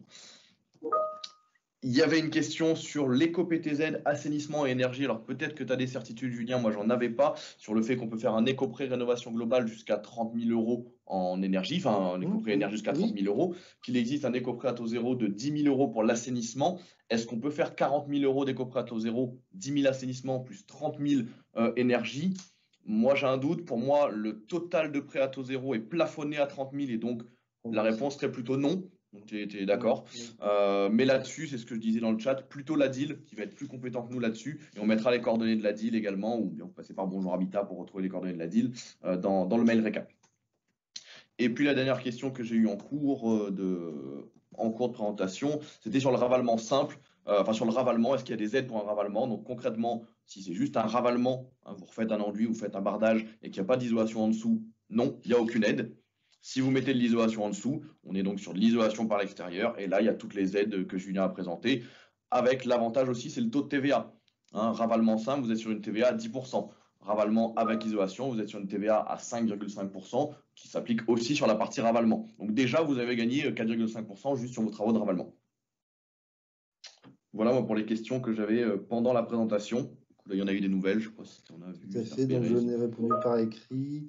B: Il y avait une question sur l'éco-PTZ, assainissement et énergie. Alors peut-être que tu as des certitudes, Julien, moi j'en avais pas, sur le fait qu'on peut faire un éco-prêt rénovation globale jusqu'à 30 000 € en énergie, enfin un éco-prêt énergie jusqu'à 30 000 €, qu'il existe un éco-prêt à taux zéro de 10 000 € pour l'assainissement. Est-ce qu'on peut faire 40 000 € d'éco-prêt à taux zéro, 10 000 assainissement plus 30 000 énergie? Moi j'ai un doute, pour moi le total de prêt à taux zéro est plafonné à 30 000 et donc la réponse serait plutôt non. Donc tu es d'accord. Mais là-dessus, c'est ce que je disais dans le chat, plutôt l'ADIL qui va être plus compétent que nous là-dessus. Et on mettra les coordonnées de l'ADIL également, ou bien vous passez par Bonjour Habitat pour retrouver les coordonnées de l'ADIL dans le mail récap. Et puis la dernière question que j'ai eue en cours de présentation, c'était sur le ravalement simple. Sur le ravalement, est-ce qu'il y a des aides pour un ravalement? Donc concrètement, si c'est juste un ravalement, vous refaites un enduit, vous faites un bardage et qu'il n'y a pas d'isolation en dessous, non, il n'y a aucune aide. Si vous mettez de l'isolation en dessous, on est donc sur de l'isolation par l'extérieur. Et là, il y a toutes les aides que Julien a présentées. Avec l'avantage aussi, c'est le taux de TVA. Ravalement simple, vous êtes sur une TVA à 10%. Ravalement avec isolation, vous êtes sur une TVA à 5,5% qui s'applique aussi sur la partie ravalement. Donc déjà, vous avez gagné 4,5% juste sur vos travaux de ravalement. Voilà pour les questions que j'avais pendant la présentation. Là, il y en a eu des nouvelles, je crois. On a vu.
A: Tout à fait, donc je n'ai répondu par écrit.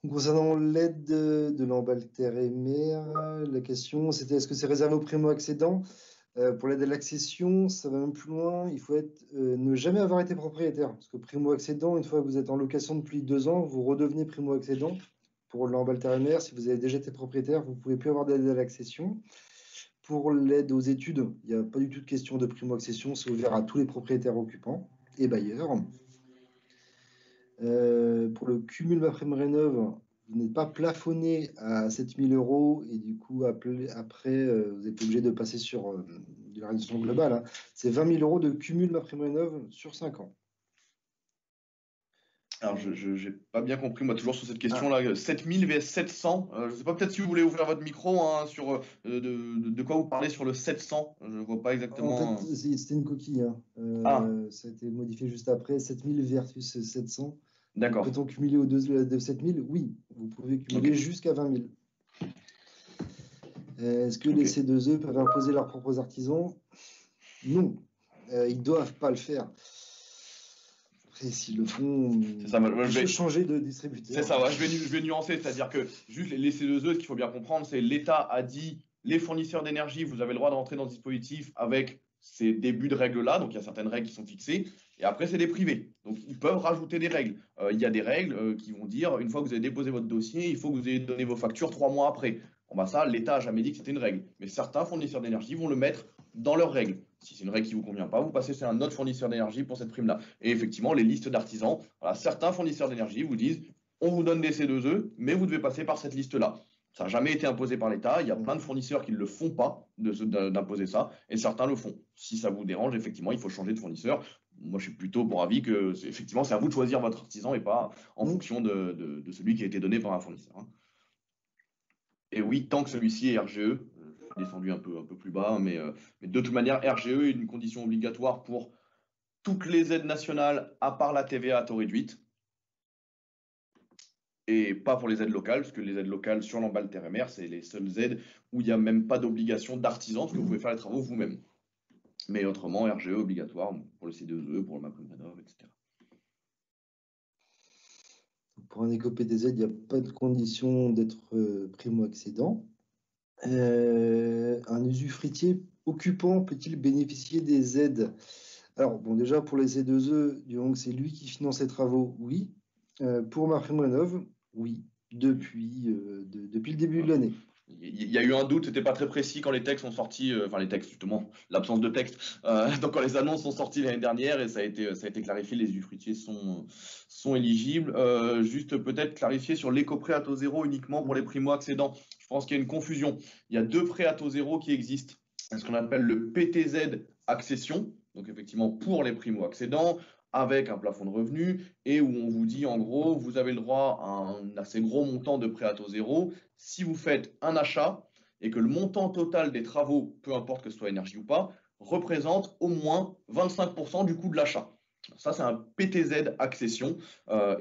A: Concernant l'aide de l'Ambalter-Emer, la question c'était est-ce que c'est réservé aux primo-accédants? Pour l'aide à l'accession, ça va même plus loin. Il faut ne jamais avoir été propriétaire. Parce que primo-accédant, une fois que vous êtes en location depuis 2 ans, vous redevenez primo-accédant. Pour l'Ambalter-Emer, si vous avez déjà été propriétaire, vous ne pouvez plus avoir d'aide à l'accession. Pour l'aide aux études, il n'y a pas du tout de question de primo-accession. C'est ouvert à tous les propriétaires occupants et bailleurs. Pour le cumul MaPrimeRénov', vous n'êtes pas plafonné à 7 000 € et du coup, après, vous êtes obligé de passer sur de la réduction globale. C'est 20 000 € de cumul MaPrimeRénov' sur 5 ans.
B: Alors, je n'ai pas bien compris, moi, toujours sur cette question-là. 7000 vs 700. Je ne sais pas, peut-être si vous voulez ouvrir votre micro sur de quoi vous parlez sur le 700. Je ne vois pas exactement.
A: En fait, c'était une coquille. Ça a été modifié juste après. 7000 versus 700.
B: D'accord.
A: Peut-on cumuler aux deux de 7000? Oui, vous pouvez cumuler jusqu'à 20 000. Est-ce que les C2E peuvent imposer leurs propres artisans? Non, ils ne doivent pas le faire. Et s'ils le font,
B: C'est ça, moi,
A: je vais changer de distributeur.
B: C'est ça, ouais, je vais nuancer, c'est-à-dire que juste les C2E, ce qu'il faut bien comprendre, c'est l'État a dit, les fournisseurs d'énergie, vous avez le droit de rentrer dans ce dispositif avec ces débuts de règles-là, donc il y a certaines règles qui sont fixées, et après c'est des privés, donc ils peuvent rajouter des règles. Il y a des règles qui vont dire, une fois que vous avez déposé votre dossier, il faut que vous ayez donné vos factures 3 mois après. Bon bah ça, l'État n'a jamais dit que c'était une règle, mais certains fournisseurs d'énergie vont le mettre dans leurs règles. Si c'est une règle qui ne vous convient pas, vous passez chez un autre fournisseur d'énergie pour cette prime-là. Et effectivement, les listes d'artisans, voilà, certains fournisseurs d'énergie vous disent, on vous donne des C2E, mais vous devez passer par cette liste-là. Ça n'a jamais été imposé par l'État. Il y a plein de fournisseurs qui ne le font pas d'imposer ça, et certains le font. Si ça vous dérange, effectivement, il faut changer de fournisseur. Moi, je suis plutôt pour avis que, effectivement, c'est à vous de choisir votre artisan et pas en fonction de celui qui a été donné par un fournisseur. Hein. Et oui, tant que celui-ci est RGE, je suis descendu un peu plus bas, mais de toute manière, RGE est une condition obligatoire pour toutes les aides nationales, à part la TVA à taux réduite. Et pas pour les aides locales, parce que les aides locales sur l'emballe terre et mer, c'est les seules aides où il n'y a même pas d'obligation d'artisan, parce que vous pouvez faire les travaux vous-même. Mais autrement, RGE obligatoire pour le C2E, pour le MaPrimeRénov', etc.
A: Pour un éco-PTZ, il n'y a pas de condition d'être primo-accédant. Un usufruitier occupant peut-il bénéficier des aides? Alors, bon, déjà, pour les C2E, du moment que c'est lui qui finance les travaux, oui. Pour MaPrimeRénov', oui, depuis le début de l'année.
B: Il y a eu un doute, c'était pas très précis quand les textes sont sortis, enfin les textes justement, l'absence de texte. Donc quand les annonces sont sorties l'année dernière et ça a été clarifié, les usufruitiers sont éligibles. Juste peut-être clarifier sur l'éco-prêt à taux zéro uniquement pour les primo-accédants. Je pense qu'il y a une confusion. Il y a 2 prêts à taux zéro qui existent. Ce qu'on appelle le PTZ accession, donc effectivement pour les primo-accédants, avec un plafond de revenus, et où on vous dit en gros, vous avez le droit à un assez gros montant de prêt à taux zéro si vous faites un achat et que le montant total des travaux, peu importe que ce soit énergie ou pas, représente au moins 25% du coût de l'achat. Ça, c'est un PTZ accession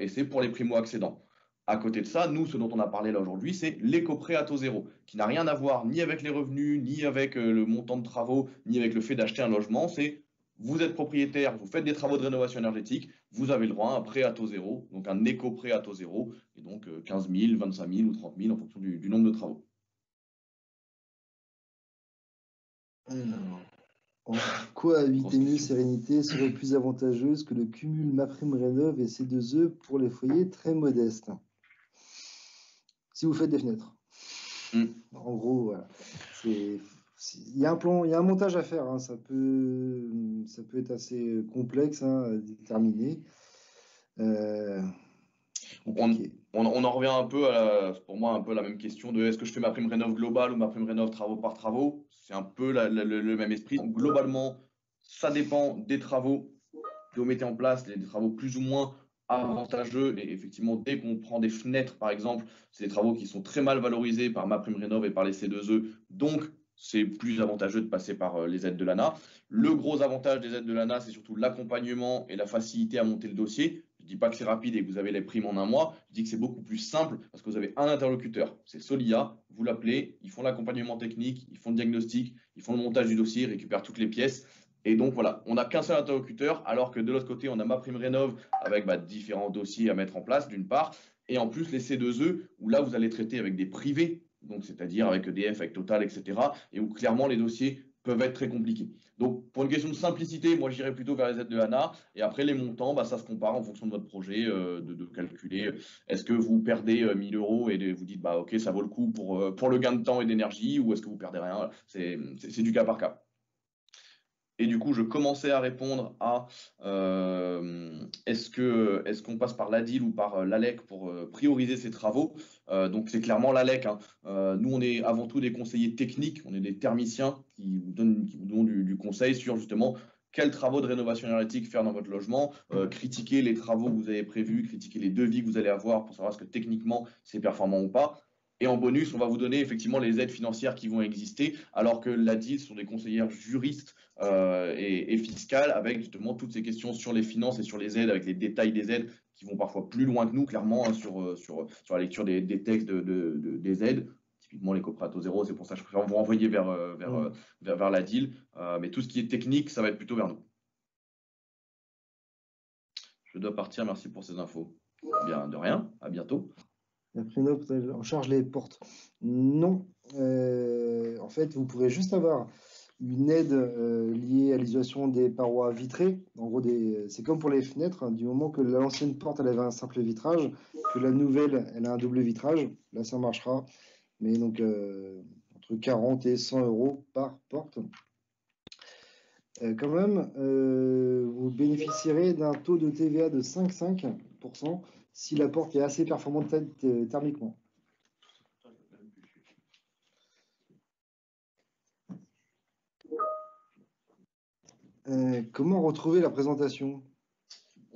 B: et c'est pour les primo-accédants. À côté de ça, nous, ce dont on a parlé là aujourd'hui, c'est l'éco-prêt à taux zéro, qui n'a rien à voir ni avec les revenus, ni avec le montant de travaux, ni avec le fait d'acheter un logement. C'est vous êtes propriétaire, vous faites des travaux de rénovation énergétique, vous avez le droit à un prêt à taux zéro, donc un éco-prêt à taux zéro, et donc 15 000, 25 000 ou 30 000 en fonction du nombre de travaux.
A: En quoi Habitemeux Sérénité serait plus avantageuse que le cumul MaPrimeRénov' et C2E pour les foyers très modestes? Si vous faites des fenêtres. En gros, voilà. Il y a un plan, il y a un montage à faire. Hein. Ça peut être assez complexe à déterminer.
B: On en revient un peu pour moi, un peu la même question de est-ce que je fais MaPrimeRénov' globale ou MaPrimeRénov' travaux par travaux? C'est un peu le même esprit. Donc, globalement, ça dépend des travaux que vous mettez en place, des travaux plus ou moins avantageux. Et effectivement, dès qu'on prend des fenêtres, par exemple, c'est des travaux qui sont très mal valorisés par MaPrimeRénov' et par les C2E. Donc, c'est plus avantageux de passer par les aides de l'ANA. Le gros avantage des aides de l'ANA, c'est surtout l'accompagnement et la facilité à monter le dossier. Je ne dis pas que c'est rapide et que vous avez les primes en un mois. Je dis que c'est beaucoup plus simple parce que vous avez un interlocuteur. C'est Solia, vous l'appelez, ils font l'accompagnement technique, ils font le diagnostic, ils font le montage du dossier, ils récupèrent toutes les pièces. Et donc voilà, on n'a qu'un seul interlocuteur, alors que de l'autre côté, on a MaPrimeRénov' avec différents dossiers à mettre en place, d'une part, et en plus les C2E, où là, vous allez traiter avec des privés, donc c'est-à-dire avec EDF, avec Total, etc., et où clairement les dossiers peuvent être très compliqués. Donc pour une question de simplicité, moi j'irais plutôt vers les aides de l'ANA, et après les montants, ça se compare en fonction de votre projet, de calculer, est-ce que vous perdez 1 000 euros et vous dites, ok, ça vaut le coup pour le gain de temps et d'énergie, ou est-ce que vous perdez rien? C'est du cas par cas. Et du coup, je commençais à répondre à est-ce qu'on passe par l'ADIL ou par l'ALEC pour prioriser ces travaux? Donc, c'est clairement l'ALEC. Hein. Nous, on est avant tout des conseillers techniques, on est des thermiciens qui vous donnent du conseil sur justement quels travaux de rénovation énergétique faire dans votre logement, critiquer les travaux que vous avez prévus, critiquer les devis que vous allez avoir pour savoir est-ce que techniquement c'est performant ou pas. Et en bonus, on va vous donner effectivement les aides financières qui vont exister, alors que l'ADIL sont des conseillères juristes et fiscales, avec justement toutes ces questions sur les finances et sur les aides, avec les détails des aides qui vont parfois plus loin que nous, clairement, hein, sur la lecture des textes des aides. Typiquement, les coprêts à taux zéro, c'est pour ça que je préfère vous renvoyer vers l'ADIL. Mais tout ce qui est technique, ça va être plutôt vers nous. Je dois partir. Merci pour ces infos. Bien, de rien. À bientôt.
A: MaPrimeRénov' en charge les portes. Non. En fait, vous pourrez juste avoir une aide liée à l'isolation des parois vitrées. En gros, c'est comme pour les fenêtres, hein, du moment que l'ancienne porte elle avait un simple vitrage, que la nouvelle elle a un double vitrage, là ça marchera. Mais donc entre 40 et 100 euros par porte. Quand même, vous bénéficierez d'un taux de TVA de 5,5% si la porte est assez performante thermiquement. Comment retrouver la présentation?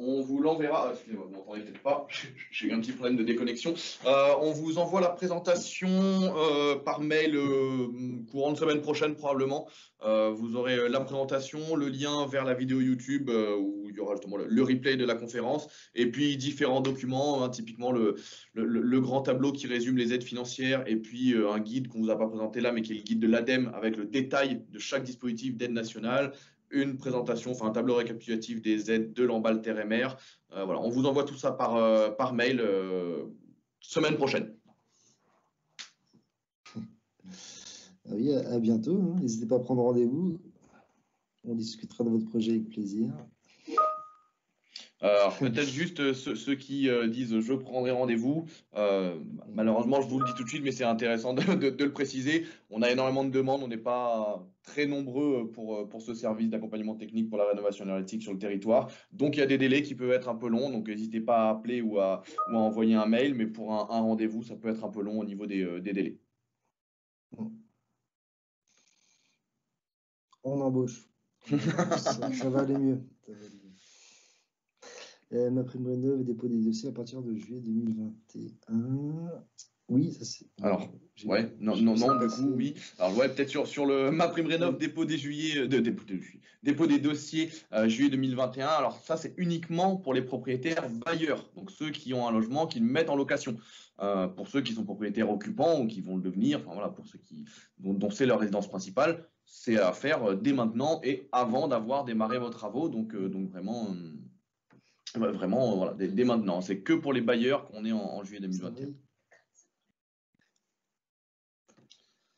B: On vous l'enverra. Excusez-moi, vous m'entendez peut-être pas. J'ai eu un petit problème de déconnexion. On vous envoie la présentation par mail courant de semaine prochaine probablement. Vous aurez la présentation, le lien vers la vidéo YouTube où il y aura justement le replay de la conférence et puis différents documents, hein, typiquement le grand tableau qui résume les aides financières et puis un guide qu'on vous a pas présenté là mais qui est le guide de l'ADEME avec le détail de chaque dispositif d'aide nationale. Une présentation, enfin un tableau récapitulatif des aides de l'emballe terre et mer. Voilà, on vous envoie tout ça par mail semaine prochaine.
A: Oui, à bientôt. Hein. N'hésitez pas à prendre rendez-vous. On discutera de votre projet avec plaisir.
B: Alors peut-être juste ceux qui disent je prendrai rendez-vous. Malheureusement, je vous le dis tout de suite, mais c'est intéressant de le préciser. On a énormément de demandes, on n'est pas très nombreux pour ce service d'accompagnement technique pour la rénovation énergétique sur le territoire. Donc il y a des délais qui peuvent être un peu longs, donc n'hésitez pas à appeler ou à envoyer un mail, mais pour un rendez-vous, ça peut être un peu long au niveau des délais.
A: On embauche. Ça va aller mieux. MaPrimeRénov' dépôt des dossiers à partir de juillet 2021. Oui, ça c'est.
B: Alors, ouais, non, du coup, oui. Alors, ouais, peut-être sur le MaPrimeRénov' dépôt des dossiers juillet 2021. Alors, ça, c'est uniquement pour les propriétaires bailleurs, donc ceux qui ont un logement, qui le mettent en location. Pour ceux qui sont propriétaires occupants ou qui vont le devenir, enfin voilà, pour ceux dont c'est leur résidence principale, c'est à faire dès maintenant et avant d'avoir démarré vos travaux. Donc vraiment. Vraiment, voilà, dès maintenant. C'est que pour les bailleurs qu'on est en juillet 2021.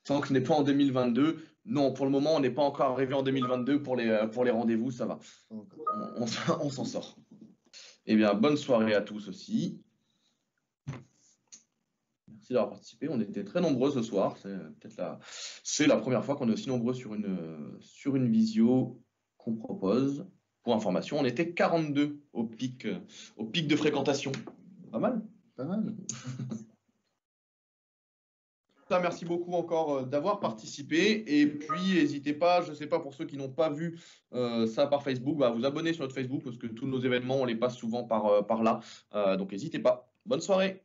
B: Tant que ce n'est pas en 2022, non, pour le moment, on n'est pas encore arrivé en 2022 pour les rendez-vous, ça va. On s'en sort. Eh bien, bonne soirée à tous aussi. Merci d'avoir participé. On était très nombreux ce soir. C'est la première fois qu'on est aussi nombreux sur une visio qu'on propose. Pour information, on était 42 au pic de fréquentation. Pas mal.
A: Pas mal.
B: Merci beaucoup encore d'avoir participé. Et puis, n'hésitez pas, je ne sais pas, pour ceux qui n'ont pas vu ça par Facebook, à vous abonner sur notre Facebook parce que tous nos événements, on les passe souvent par là. Donc, n'hésitez pas. Bonne soirée.